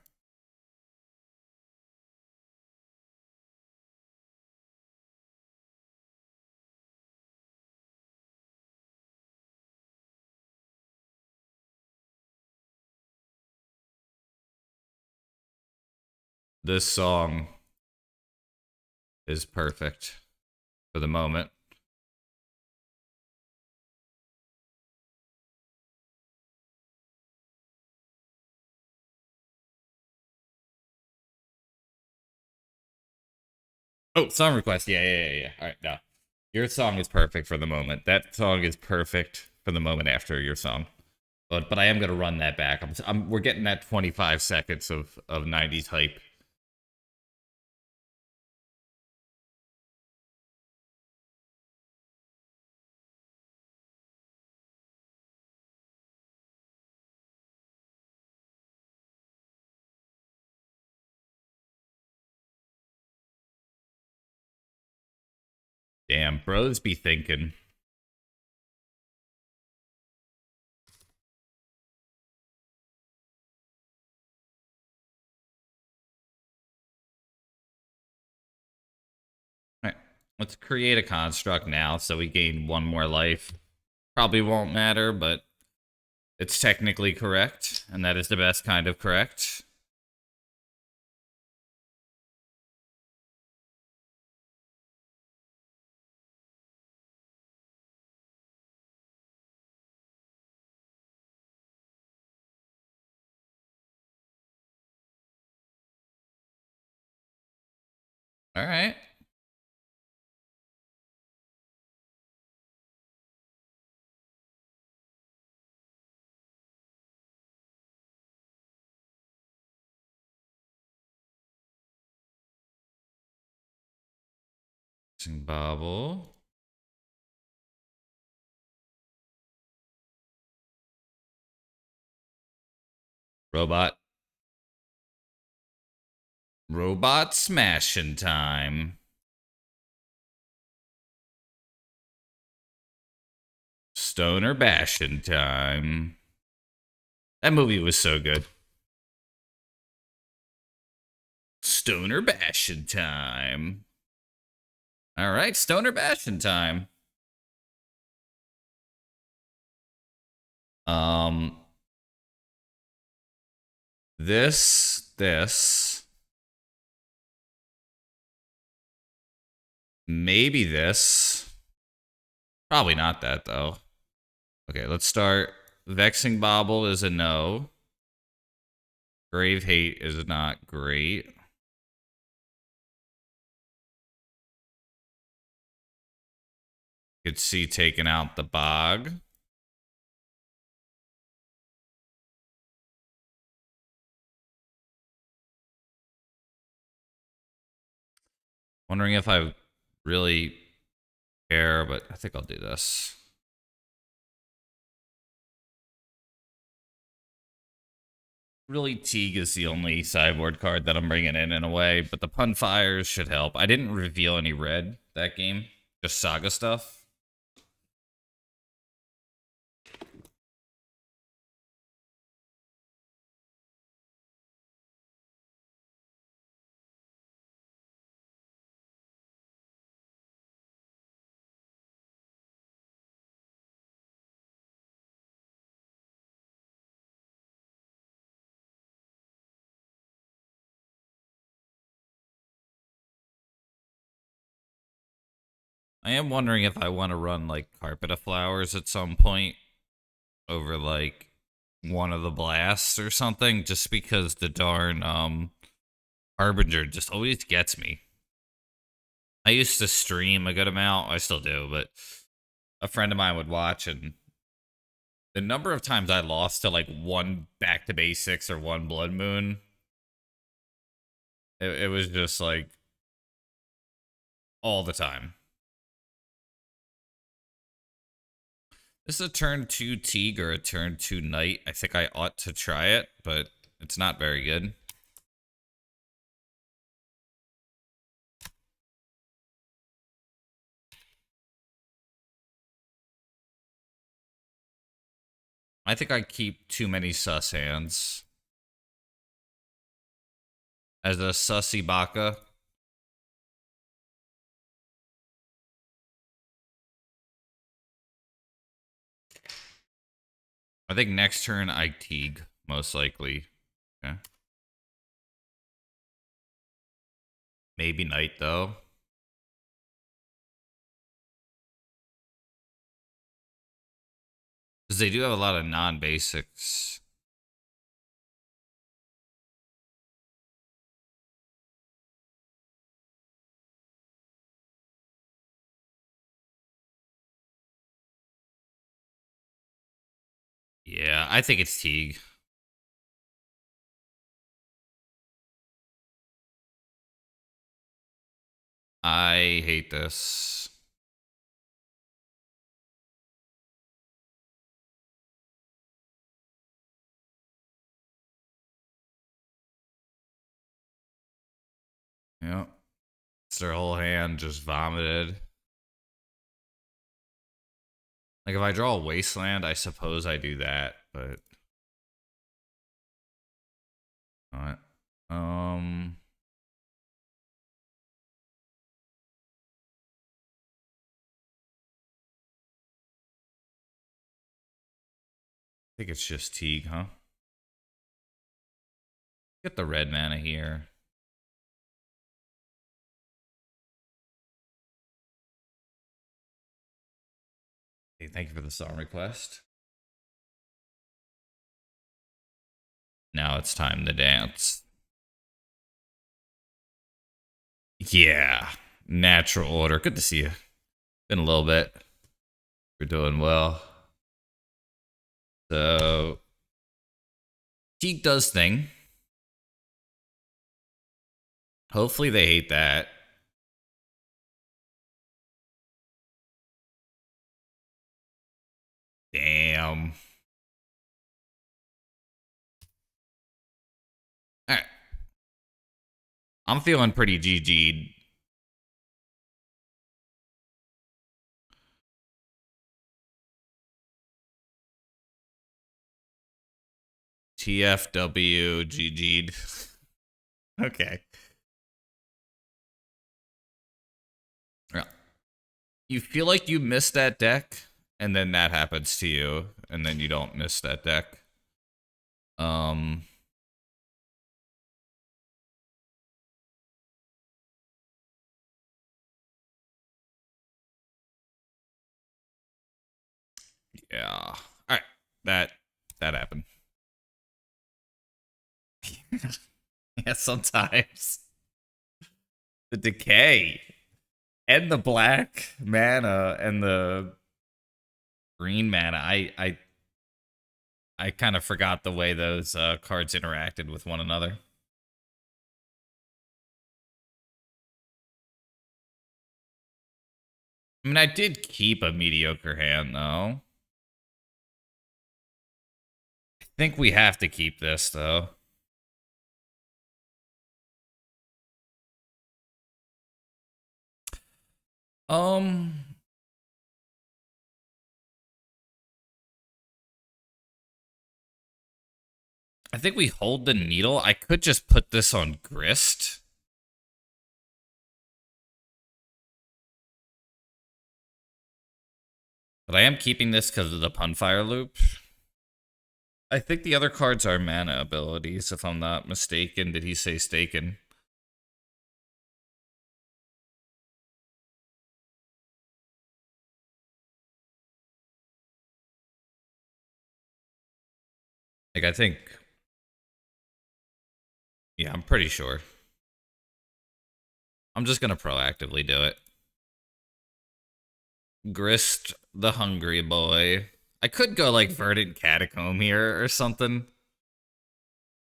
This song is perfect for the moment. Oh, song request. Yeah. All right, no. Your song is perfect for the moment. That song is perfect for the moment after your song. But I am gonna run that back. We're getting that 25 seconds of 90s hype. Damn, bros be thinking. All right, let's create a construct now so we gain one more life. Probably won't matter, but it's technically correct, and that is the best kind of correct. All right. Bobble. Robot. Robot smashing time. Stoner bashing time. That movie was so good. Stoner bashing time. All right, stoner bashing time. Um, this, maybe this. Probably not that though. Okay, let's start. Vexing Bobble is a no. Grave Hate is not great. Could see taking out the Bog. Wondering if I really care, but I think I'll do this. Really, Teague is the only sideboard card that I'm bringing in a way, but the Pun Fires should help. I didn't reveal any red that game, just Saga stuff. I am wondering if I want to run like Carpet of Flowers at some point over like one of the blasts or something, just because the darn Harbinger just always gets me. I used to stream a good amount. I still do, but a friend of mine would watch, and the number of times I lost to like one Back to Basics or one Blood Moon, it was just like all the time. This is a turn 2 Teague or a turn 2 Knight. I think I ought to try it, but it's not very good. I think I keep too many sus hands. As a sussy baka. I think next turn I Teague, most likely. Okay. Maybe Knight, though. Because they do have a lot of non-basics. Yeah, I think it's Teague. I hate this. Yep. It's their whole hand just vomited. Like, if I draw a Wasteland, I suppose I do that, but... Alright. I think it's just Teague, huh? Get the red mana here. Hey, thank you for the song request. Now it's time to dance. Yeah. Natural order. Good to see you. Been a little bit. We're doing well. So Teague does thing. Hopefully they hate that. Damn. Alright. I'm feeling pretty GG'd. TFW GG'd. Okay. Yeah. You feel like you missed that deck, and then that happens to you, and then you don't miss that deck. Yeah. Alright. That happened. Yeah, sometimes. The decay. And the black mana and the green mana. I kind of forgot the way those cards interacted with one another. I mean, I did keep a mediocre hand, though. I think we have to keep this, though. I think we hold the needle. I could just put this on Grist. But I am keeping this because of the Punfire loop. I think the other cards are mana abilities, if I'm not mistaken. Did he say staken? Like, I think, yeah, I'm pretty sure. I'm just gonna proactively do it. Grist the Hungry Boy. I could go like Verdant Catacomb here or something.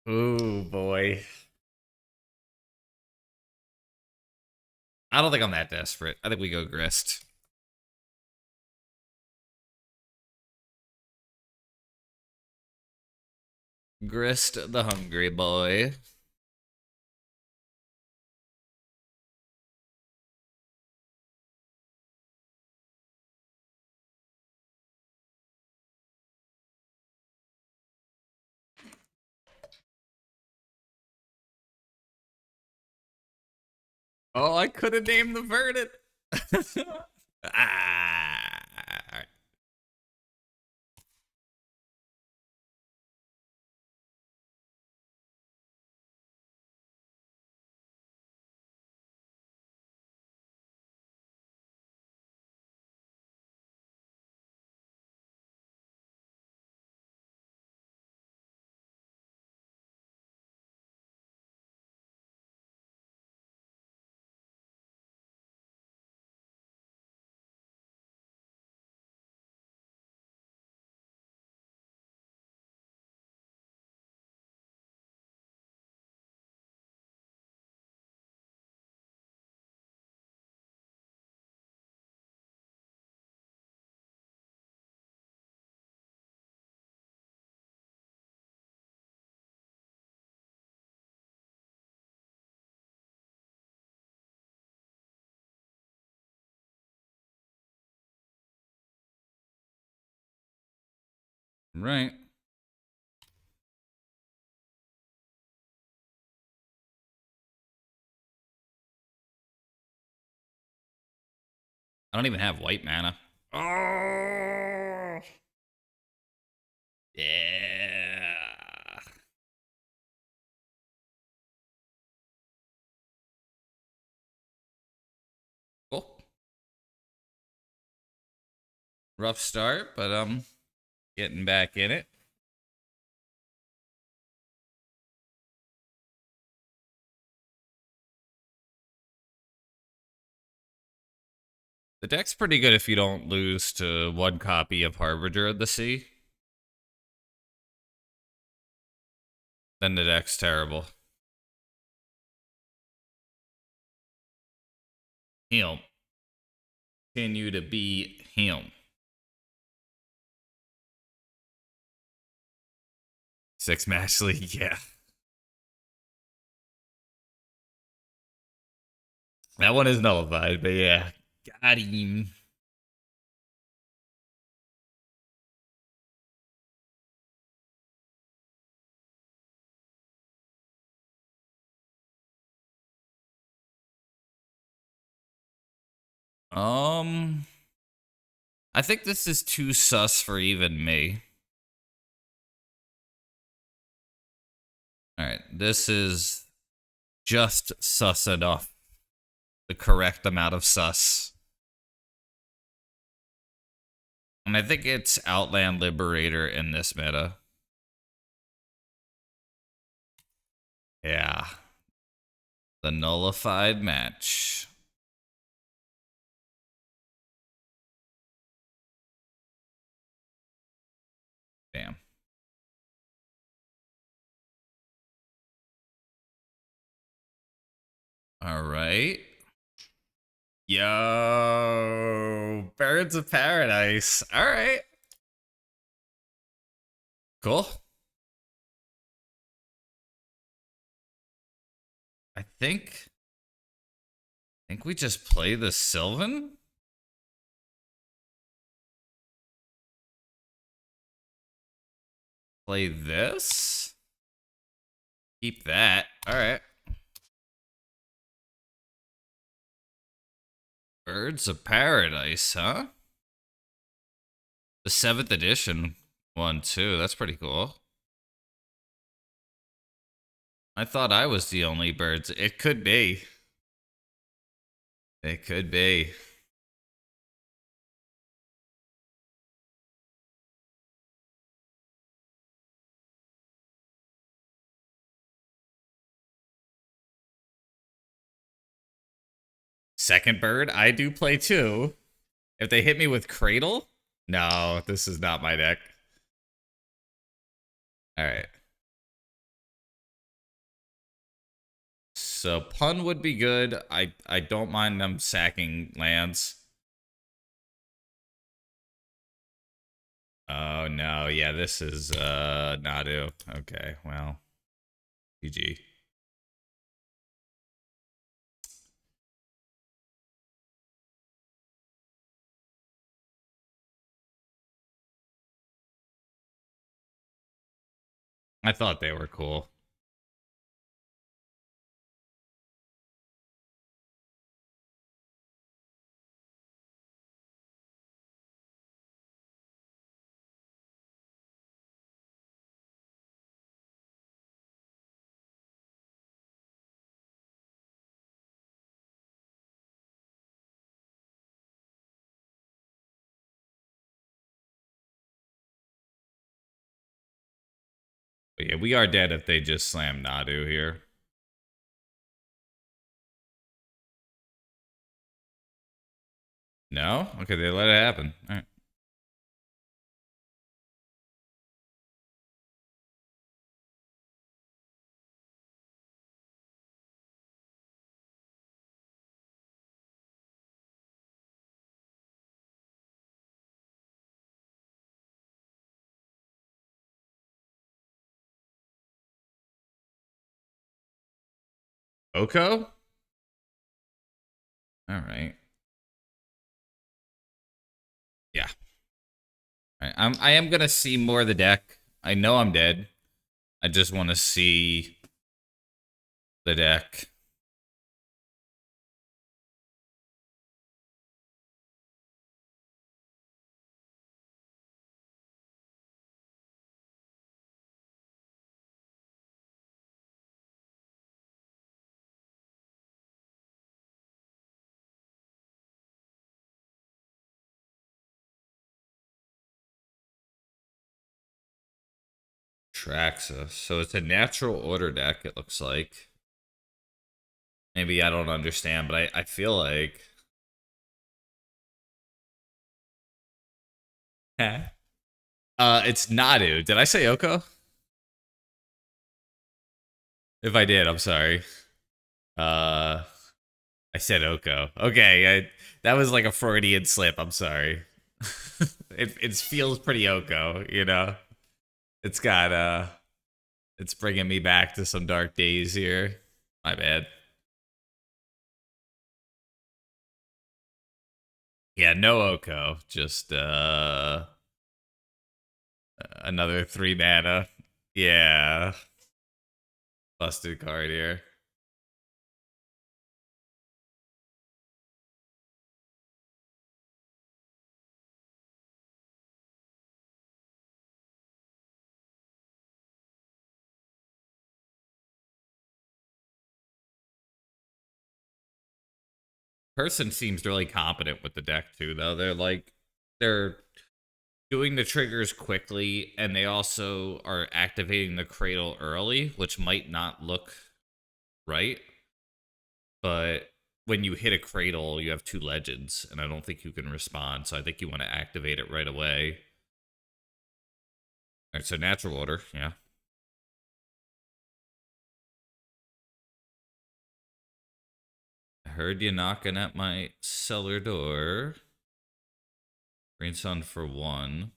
Ooh, boy. I don't think I'm that desperate. I think we go Grist. Grist the Hungry Boy. Oh, I could have named the Verdant. Ah. All right. Right. I don't even have white mana. Oh. Yeah. Cool. Rough start, but getting back in it. The deck's pretty good if you don't lose to one copy of Harbinger of the Sea. Then the deck's terrible. Him. Continue to be him. 6-match league, yeah. That one is nullified, but yeah. Got him. Um, I think this is too sus for even me. All right, this is just sus enough. The correct amount of sus. And I think it's Outland Liberator in this meta. Yeah. The nullified match. Damn. All right. Yo, Birds of Paradise. All right. Cool. I think we just play the Sylvan. Play this. Keep that. All right. Birds of Paradise, huh? The 7th edition one too. That's pretty cool. I thought I was the only birds. It could be. It could be. Second bird, I do play too. If they hit me with Cradle, no, this is not my deck. All right. So pun would be good. I don't mind them sacking lands. Oh no, yeah, this is Nadu. Okay, well, GG. I thought they were cool. But yeah, we are dead if they just slam Nadu here. No? Okay, they let it happen. All right. Oko? All right. Yeah. All right. I am gonna see more of the deck. I know I'm dead. I just want to see the deck. Traxa. So it's a natural order deck, it looks like. Maybe I don't understand, but I feel like. It's Nadu. Did I say Oko? If I did, I'm sorry. Uh, I said Oko. Okay, that was like a Freudian slip. I'm sorry. It feels pretty Oko, you know. It's got it's bringing me back to some dark days here. My bad. Yeah, no Oko, just another 3 mana. Yeah, busted card here. Person seems really competent with the deck too, though. They're doing the triggers quickly, and they also are activating the cradle early, which might not look right. But when you hit a cradle, you have 2 legends, and I don't think you can respond. So I think you want to activate it right away. All right, so natural order, yeah. I heard you knocking at my cellar door. Green Sun for 1.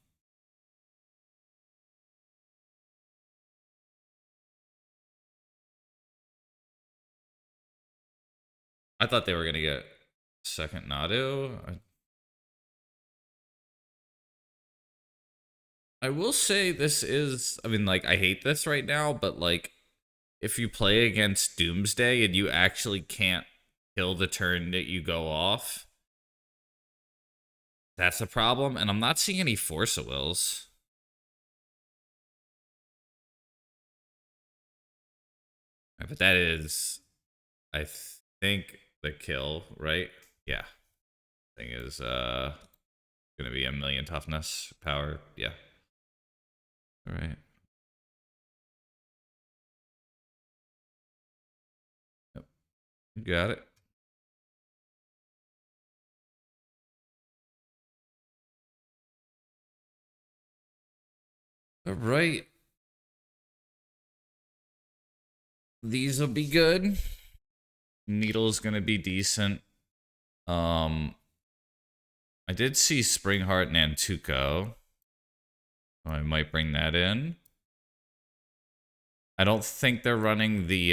I thought they were gonna get second Nadu. I will say this is, I mean, like, I hate this right now, but like, if you play against Doomsday and you actually can't kill the turn that you go off, that's a problem. And I'm not seeing any Force of Wills. But that is, I think, the kill, right? Yeah. Thing is gonna be a million toughness power. Yeah. All right. Yep. You got it. All right. These will be good. Needle's gonna be decent. I did see Springheart Nantuko. I might bring that in. I don't think they're running the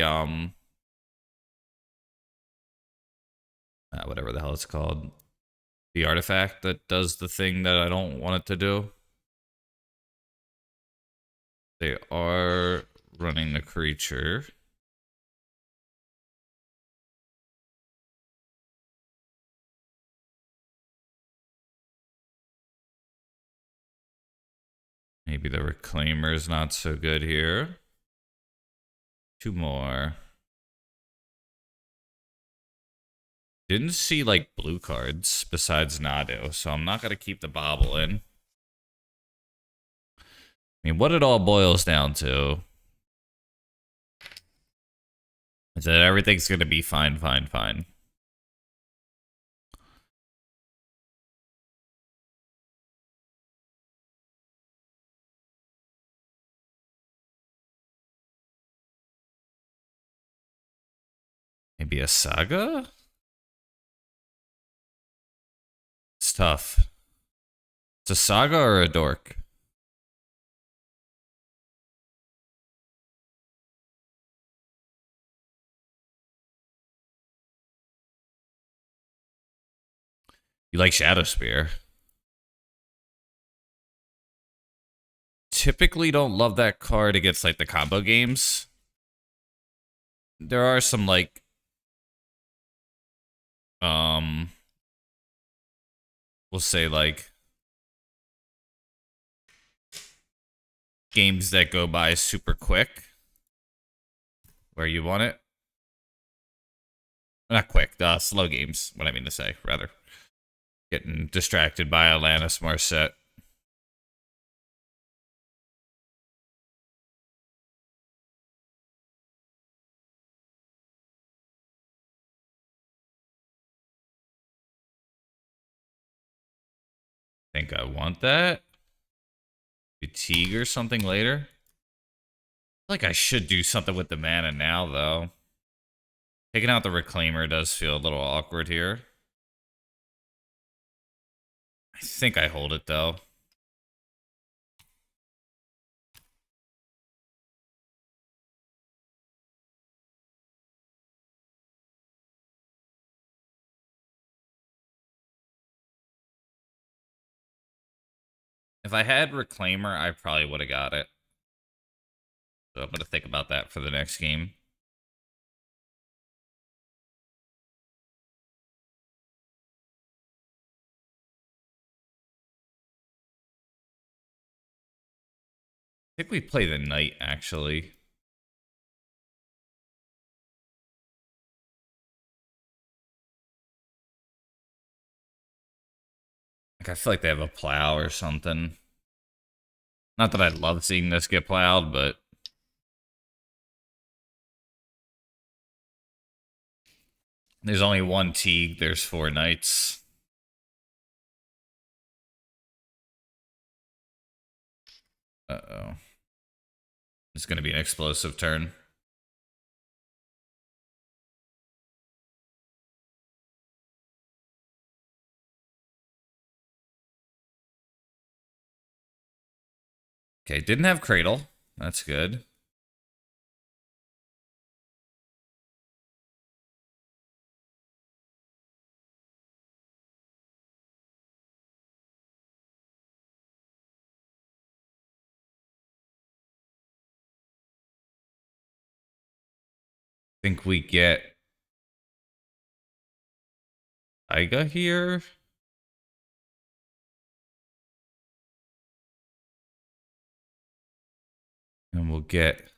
whatever the hell it's called. The artifact that does the thing that I don't want it to do. They are running the creature. Maybe the Reclaimer's not so good here. 2 more. Didn't see like blue cards besides Nadu, so I'm not gonna keep the bobble in. I mean, what it all boils down to is that everything's gonna be fine, fine, fine. Maybe a Saga? It's tough. It's a Saga or a Dork? You like Shadow Spear. Typically don't love that card against like the combo games. There are some like we'll say like games that go by super quick where you want it. Not quick, slow games, what I mean to say, rather. Getting distracted by Alanis Morissette. Think I want that? Fatigue or something later? I feel like I should do something with the mana now, though. Taking out the Reclaimer does feel a little awkward here. I think I hold it, though. If I had Reclaimer, I probably would have got it. So I'm going to think about that for the next game. I think we play the Knight, actually. Like, I feel like they have a plow or something. Not that I love seeing this get plowed, but there's only one Teague, there's 4 Knights. Uh-oh. It's going to be an explosive turn. Okay, didn't have Cradle. That's good. Think we get Taiga here. And we'll get...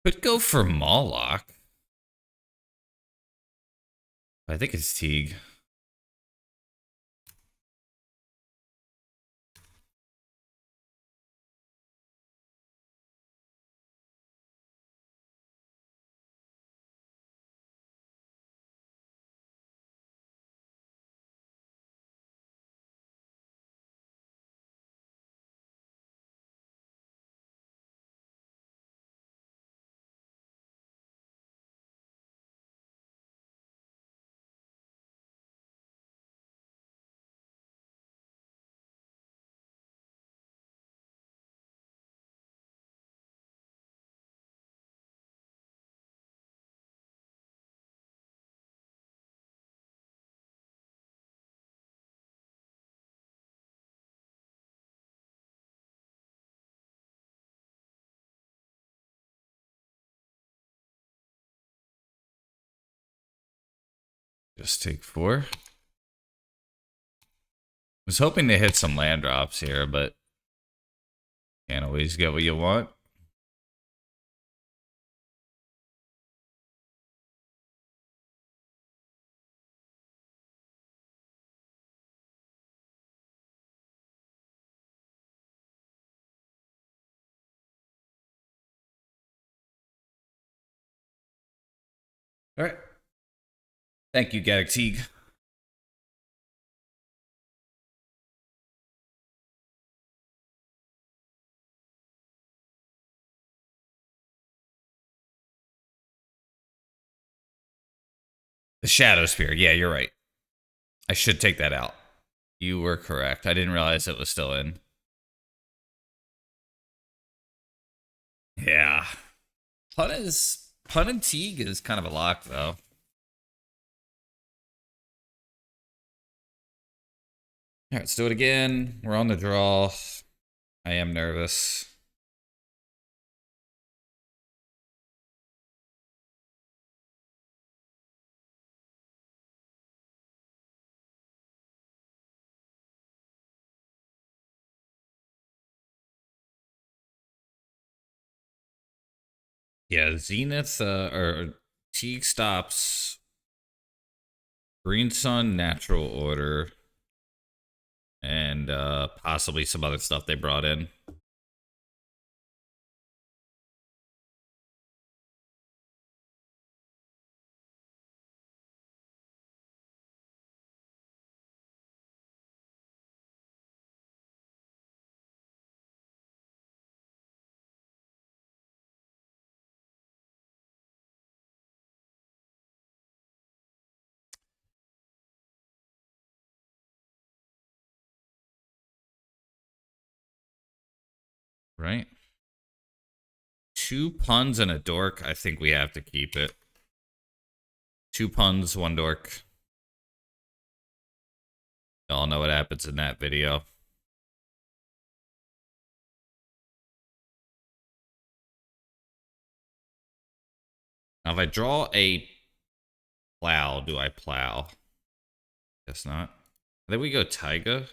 Could go for Moloch. I think it's Teague. Just take 4. Was hoping to hit some land drops here, but can't always get what you want. All right. Thank you, Galaxy. The Shadow Spear. Yeah, you're right. I should take that out. You were correct. I didn't realize it was still in. Yeah. Pun and Teague is kind of a lock, though. All right, let's do it again. We're on the draw. I am nervous. Yeah, Zenith or Teague stops. Green Sun, Natural Order, and possibly some other stuff they brought in. Right? 2 puns and a dork. I think we have to keep it. 2 puns, 1 dork. Y'all know what happens in that video. Now, if I draw a plow, do I plow? Guess not. Then we go Taiga.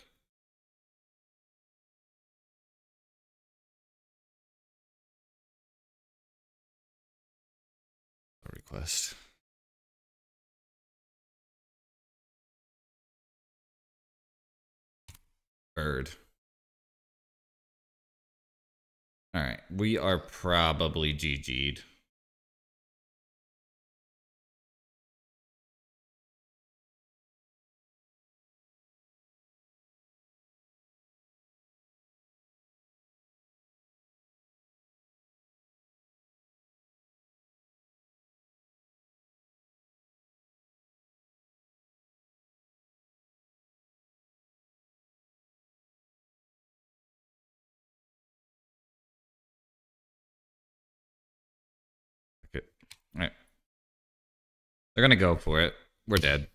Request. Bird. All right, we are probably GG'd. Okay. All right. They're gonna go for it. We're dead.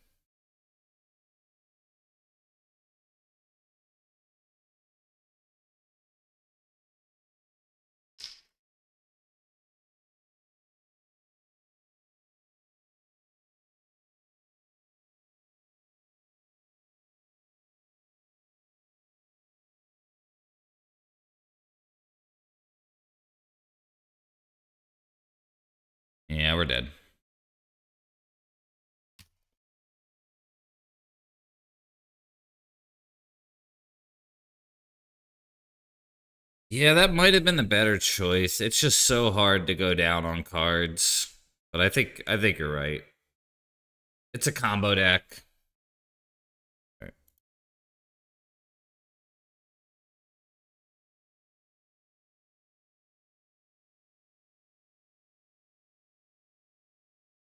Yeah, we're dead. Yeah, that might have been the better choice. It's just so hard to go down on cards. But I think you're right. It's a combo deck. Right.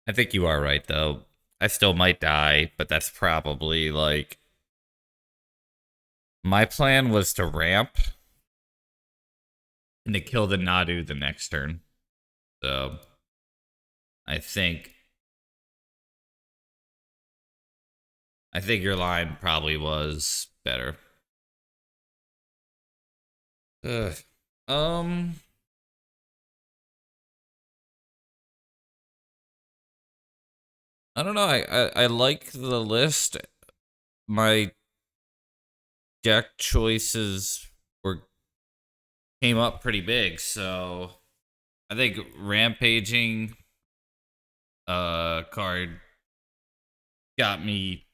I think you are right though. I still might die, but that's probably like my plan was to ramp and to kill the Nadu the next turn. So I think your line probably was better. Ugh. Um I don't know. I like the list. My deck choices were came up pretty big, so I think Rampaging card got me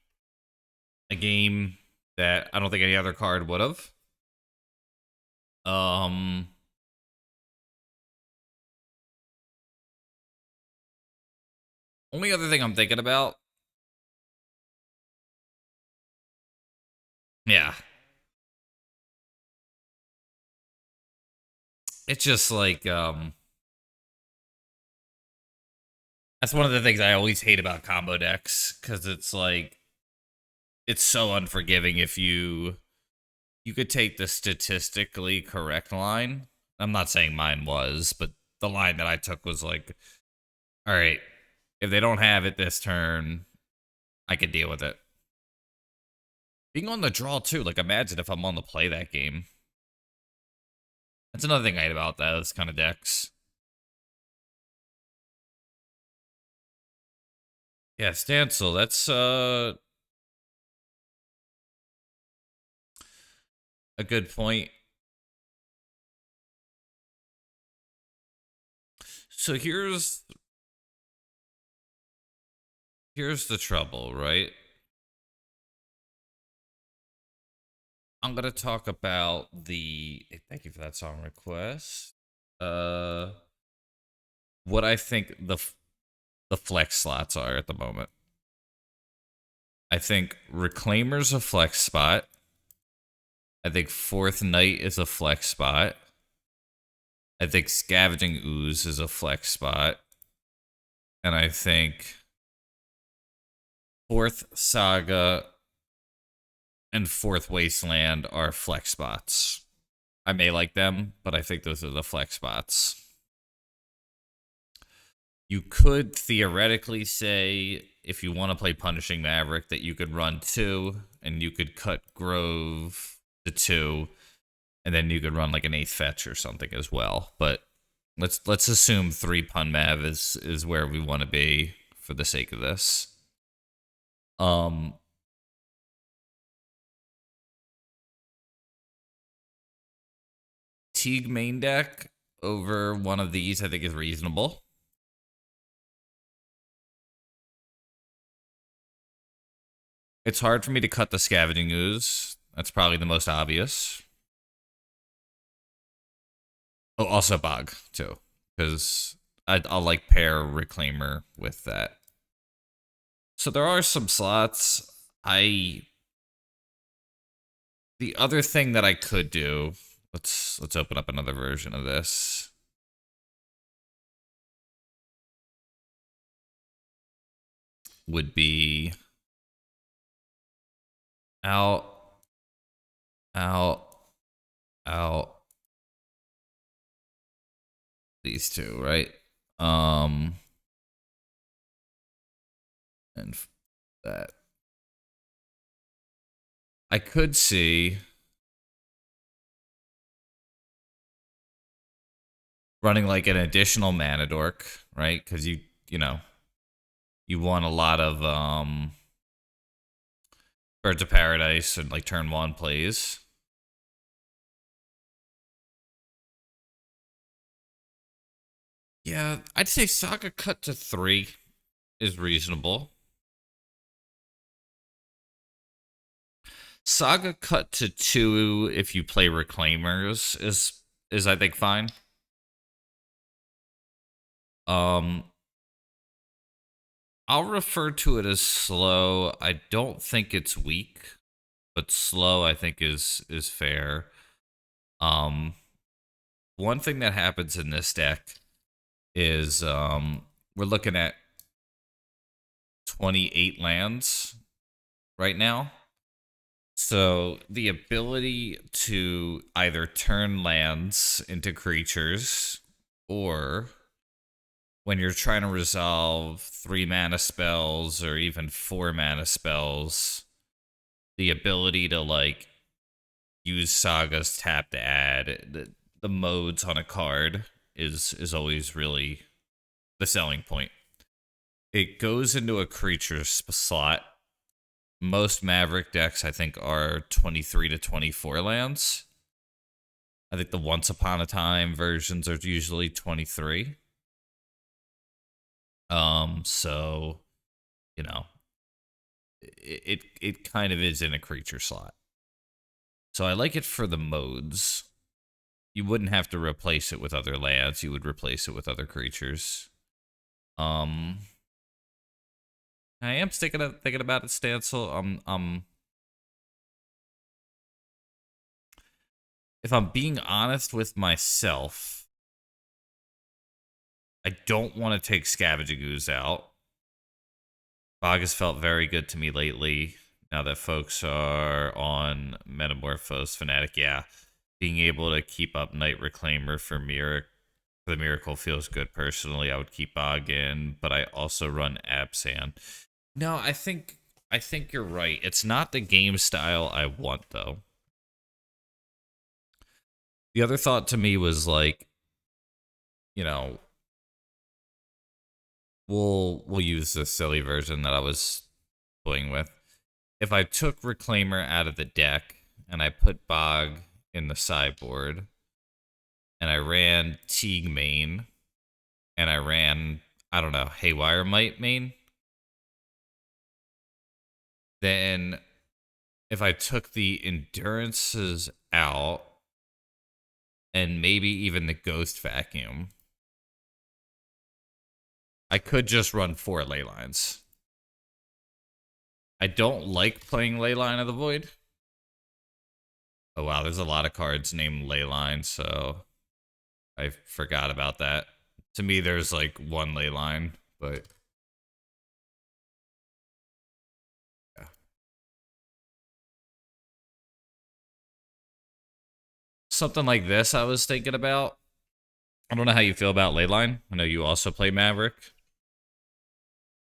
a game that I don't think any other card would have. Only other thing I'm thinking about. Yeah. It's just like that's one of the things I always hate about combo decks, cuz it's like it's so unforgiving if you could take the statistically correct line. I'm not saying mine was, but the line that I took was like, all right, if they don't have it this turn, I could deal with it. Being on the draw too, like imagine if I'm on the play that game. That's another thing I hate about those kind of decks. Yeah, Stancil, that's a good point. So here's the trouble, right? I'm gonna talk about the. Thank you for that song request. What I think the flex slots are at the moment. I think Reclaimer's a flex spot. I think Fourth Knight is a flex spot. I think Scavenging Ooze is a flex spot. And I think Fourth Saga and Fourth Wasteland are flex spots. I may like them, but I think those are the flex spots. You could theoretically say, if you want to play Punishing Maverick, that you could run 2, and you could cut Grove to 2, and then you could run like an 8th fetch or something as well. But let's assume 3 Pun Mav is where we want to be for the sake of this. Teague main deck over one of these, I think, is reasonable. It's hard for me to cut the Scavenging Ooze. That's probably the most obvious. Oh, also Bog, too. Because I'll like pair Reclaimer with that. So there are some slots. The other thing that I could do, let's open up another version of this. Would be out, these two, right? And that. I could see running like an additional mana dork, right? Because you know, you want a lot of Birds of Paradise and like turn 1 plays. Yeah, I'd say Saga cut to 3 is reasonable. Saga cut to 2 if you play Reclaimers is I think fine. I'll refer to it as slow. I don't think it's weak, but slow I think is fair. One thing that happens in this deck is we're looking at 28 lands right now. So the ability to either turn lands into creatures, or when you're trying to resolve 3 mana spells or even 4 mana spells, the ability to like use Saga's tap to add the modes on a card is always really the selling point. it goes into a creature slot. Most Maverick decks, I think, are 23 to 24 lands. I think the Once Upon a Time versions are usually 23. So, you know, it kind of is in a creature slot. So I like it for the modes. You wouldn't have to replace it with other lands. You would replace it with other creatures. I am thinking about it, Stancil. If I'm being honest with myself, I don't want to take Scavenging Ooze out. Bog has felt very good to me lately. Now that folks are on Metamorphose Fanatic, yeah, being able to keep up Night Reclaimer for the Miracle feels good personally. I would keep Bog in, but I also run Absan. No, I think you're right. It's not the game style I want though. The other thought to me was like, you know, we'll use the silly version that I was toying with. If I took Reclaimer out of the deck and I put Bog in the sideboard and I ran Teague main and I ran, I don't know, Haywire Might main, then if I took the Endurances out and maybe even the Ghost Vacuum, I could just run 4 Leylines. I don't like playing Leyline of the Void. Oh wow, there's a lot of cards named Leyline, so I forgot about that. To me, there's like one Leyline, but yeah. Something like this I was thinking about. I don't know how you feel about Leyline. I know you also play Maverick.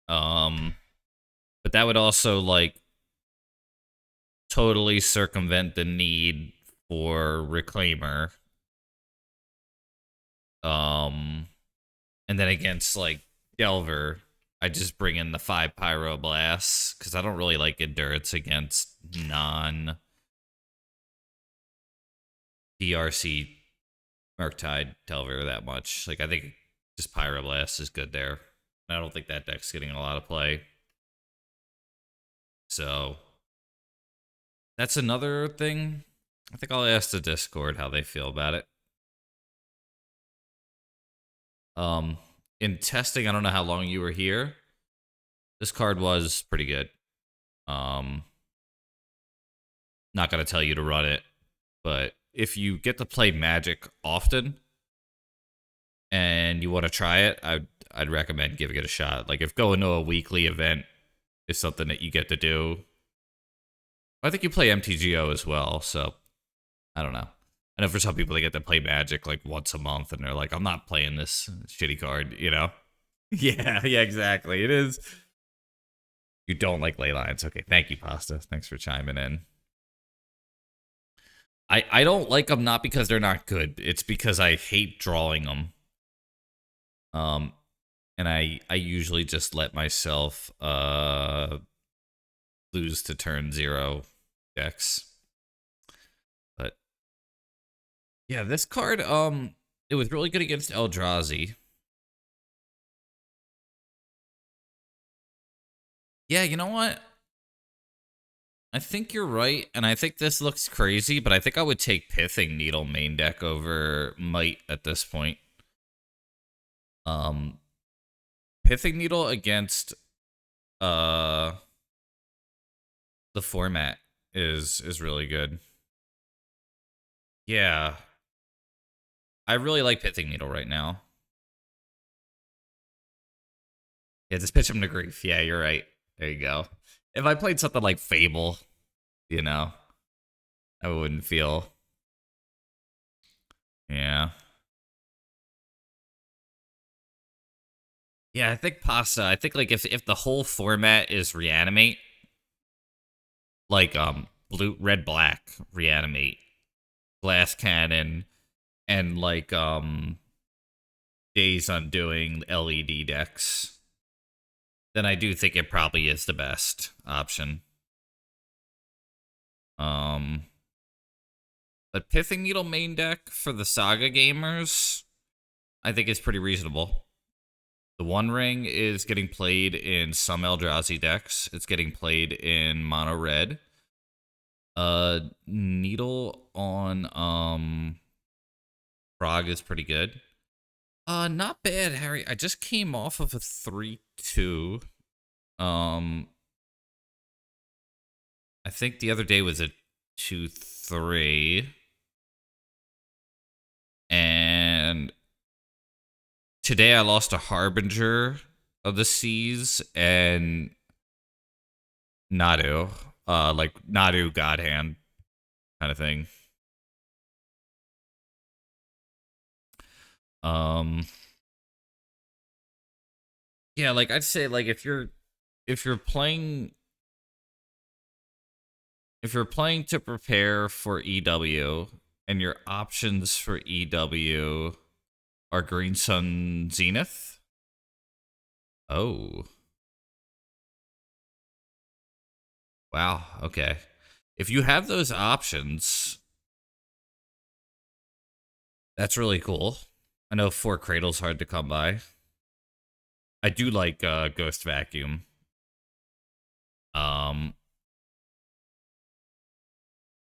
But that would also like totally circumvent the need for Reclaimer. And then against like Delver, I just bring in the 5 Pyroblasts because I don't really like Endurance against non DRC Murktide Delver that much. Like I think just Pyroblast is good there. I don't think that deck's getting a lot of play. So that's another thing. I think I'll ask the Discord how they feel about it. In testing, I don't know how long you were here. This card was pretty good. Not gonna tell you to run it, but if you get to play Magic often and you want to try it, I'd recommend giving it a shot. Like if going to a weekly event is something that you get to do. I think you play MTGO as well, so I don't know. I know for some people they get to play Magic like once a month and they're like, I'm not playing this shitty card, you know? Yeah, exactly. It is. You don't like ley lines. Okay, thank you, Pasta. Thanks for chiming in. I don't like them not because they're not good. It's because I hate drawing them. And I usually just let myself lose to turn 0 decks. But yeah, this card it was really good against Eldrazi. Yeah, you know what? I think you're right, and I think this looks crazy, but I think I would take Pithing Needle main deck over Might at this point. Pithing Needle against the format is really good. Yeah. I really like Pithing Needle right now. Yeah, just pitch him to grief. Yeah, you're right. There you go. If I played something like Fable, you know, I wouldn't feel. Yeah. Yeah, I think Pasta. I think like if the whole format is Reanimate, like blue, red, black, Reanimate, Glass Cannon, and like Days Undoing LED decks. then I do think it probably is the best option. But Pithing Needle main deck for the Saga gamers, I think is pretty reasonable. The One Ring is getting played in some Eldrazi decks. It's getting played in mono red. Needle on Frog is pretty good. Not bad, Harry. I just came off of a 3-2. I think the other day was a 2-3. And today I lost a Harbinger of the Seas and Nadu. Like Nadu God Hand kind of thing. Yeah, like I'd say like if you're playing to prepare for EW and your options for EW are Green Sun Zenith. Oh. Wow, okay. If you have those options, that's really cool. I know 4 Cradle's hard to come by. I do like Ghost Vacuum.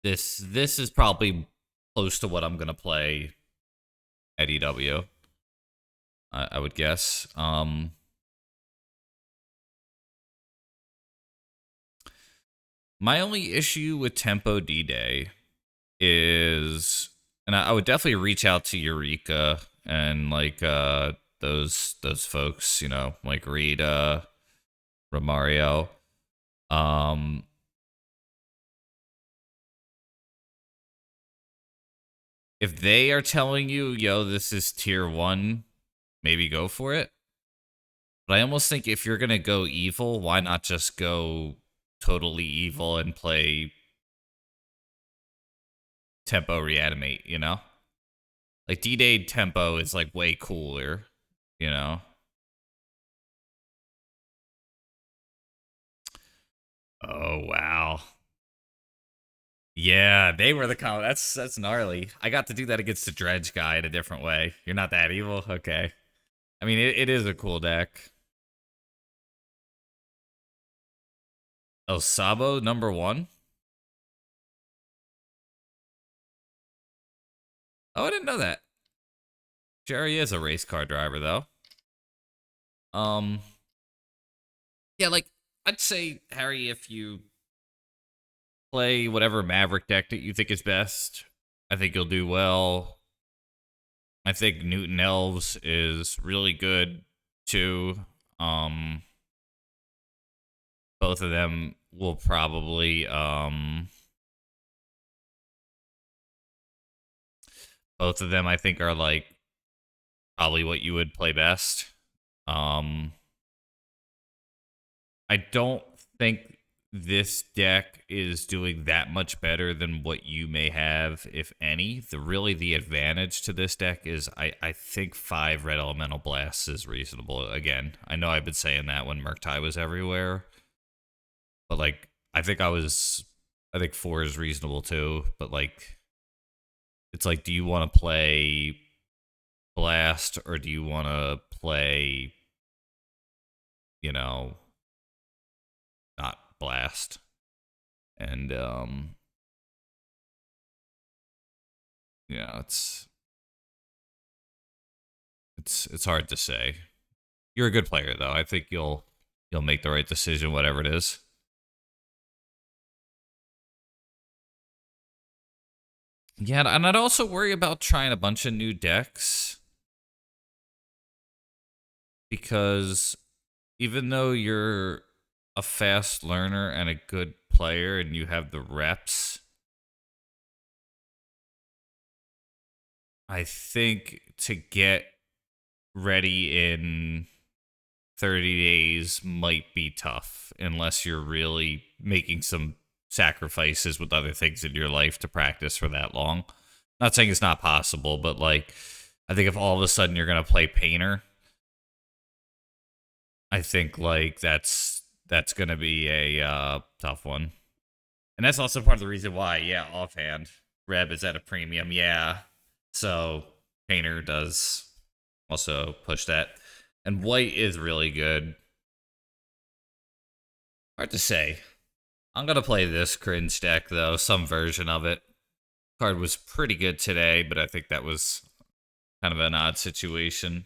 This is probably close to what I'm gonna play at EW. I would guess. My only issue with Tempo D-Day is, and I would definitely reach out to Eureka and like those folks, you know, like Rita, Romario. If they are telling you, yo, this is tier 1, maybe go for it. But I almost think if you're gonna go evil, why not just go totally evil and play Tempo Reanimate, you know? Like D-Day Tempo is like way cooler, you know? Oh wow. Yeah, they were the combo. That's gnarly. I got to do that against the Dredge guy in a different way. You're not that evil? Okay. I mean, it is a cool deck. El Sabo, #1? Oh, I didn't know that. Jerry is a race car driver, though. Yeah, like, I'd say, Harry, if you play whatever Maverick deck that you think is best, I think you'll do well. I think Newton Elves is really good, too. Both of them will probably, both of them, I think, are, like, probably what you would play best. I don't think this deck is doing that much better than what you may have, if any. The advantage to this deck is I think 5 Red Elemental Blasts is reasonable. Again, I know I've been saying that when Murktai was everywhere, but like I think 4 is reasonable too. But like, it's like, do you want to play Blast or do you want to play, you know, not Blast? And yeah, it's hard to say. You're a good player though. I think you'll make the right decision, whatever it is. Yeah, and I'd also worry about trying a bunch of new decks, because even though you're a fast learner and a good player and you have the reps, I think to get ready in 30 days might be tough unless you're really making some sacrifices with other things in your life to practice for that long. Not saying it's not possible, but like, I think if all of a sudden you're going to play Painter, I think like that's gonna be a tough one. And that's also part of the reason why, yeah, offhand, Reb is at a premium, yeah. So Painter does also push that. And White is really good. Hard to say. I'm gonna play this cringe deck though, some version of it. Card was pretty good today, but I think that was kind of an odd situation.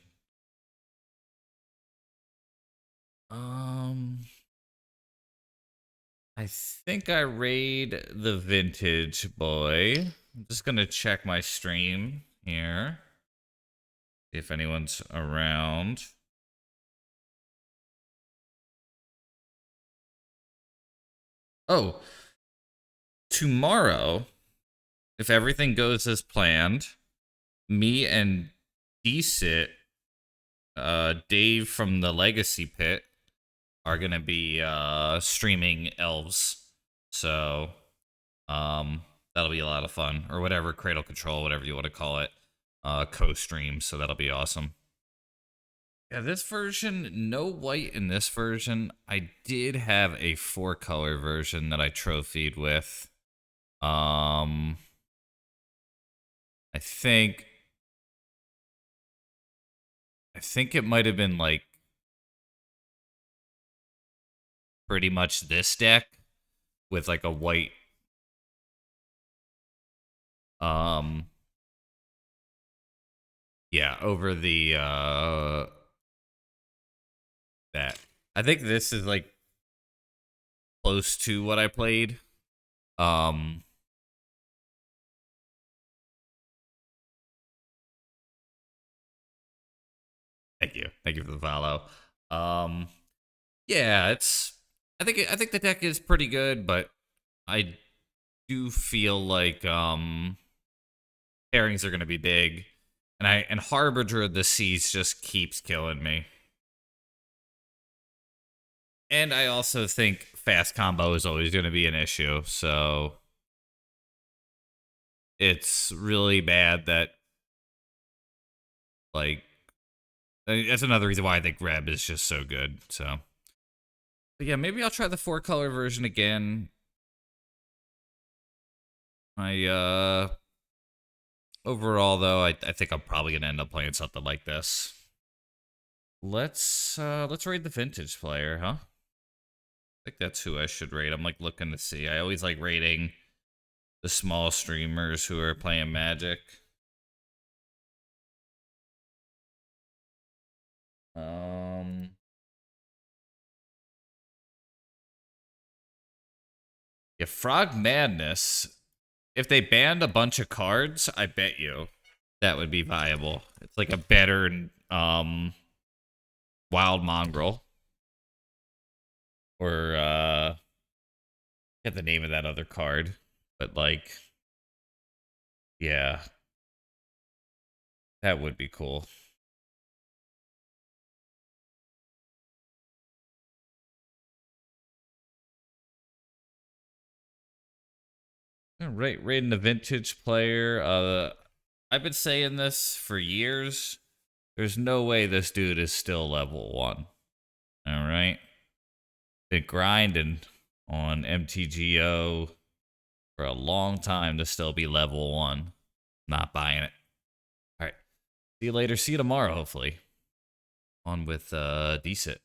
I think I raid the vintage boy. I'm just gonna check my stream here. See if anyone's around. Oh, tomorrow, if everything goes as planned, me and D-Sit, Dave from the Legacy Pit, are gonna be streaming Elves. So that'll be a lot of fun. Or whatever, Cradle Control, whatever you want to call it. Co-stream, so that'll be awesome. Yeah, this version, no white in this version. I did have a 4-color version that I trophied with. I think it might have been like pretty much this deck with like a white yeah, over the that. I think this is like close to what I played. Thank you. Thank you for the follow. Yeah, it's I think the deck is pretty good, but I do feel like pairings are going to be big. And Harbinger of the Seas just keeps killing me. And I also think fast combo is always going to be an issue, so it's really bad that, like, that's another reason why I think Reb is just so good, so. But yeah, maybe I'll try the 4-color version again. Overall, though, I think I'm probably going to end up playing something like this. Let's raid the vintage player, huh? I think that's who I should raid. I'm, like, looking to see. I always like raiding the small streamers who are playing Magic. Yeah, Frog Madness. If they banned a bunch of cards, I bet you that would be viable. It's like a better Wild Mongrel. Or get the name of that other card. But like, yeah. That would be cool. Right, rating the vintage player. I've been saying this for years. There's no way this dude is still level 1. Alright? Been grinding on MTGO for a long time to still be level 1. Not buying it. Alright. See you later. See you tomorrow, hopefully. On with Decent.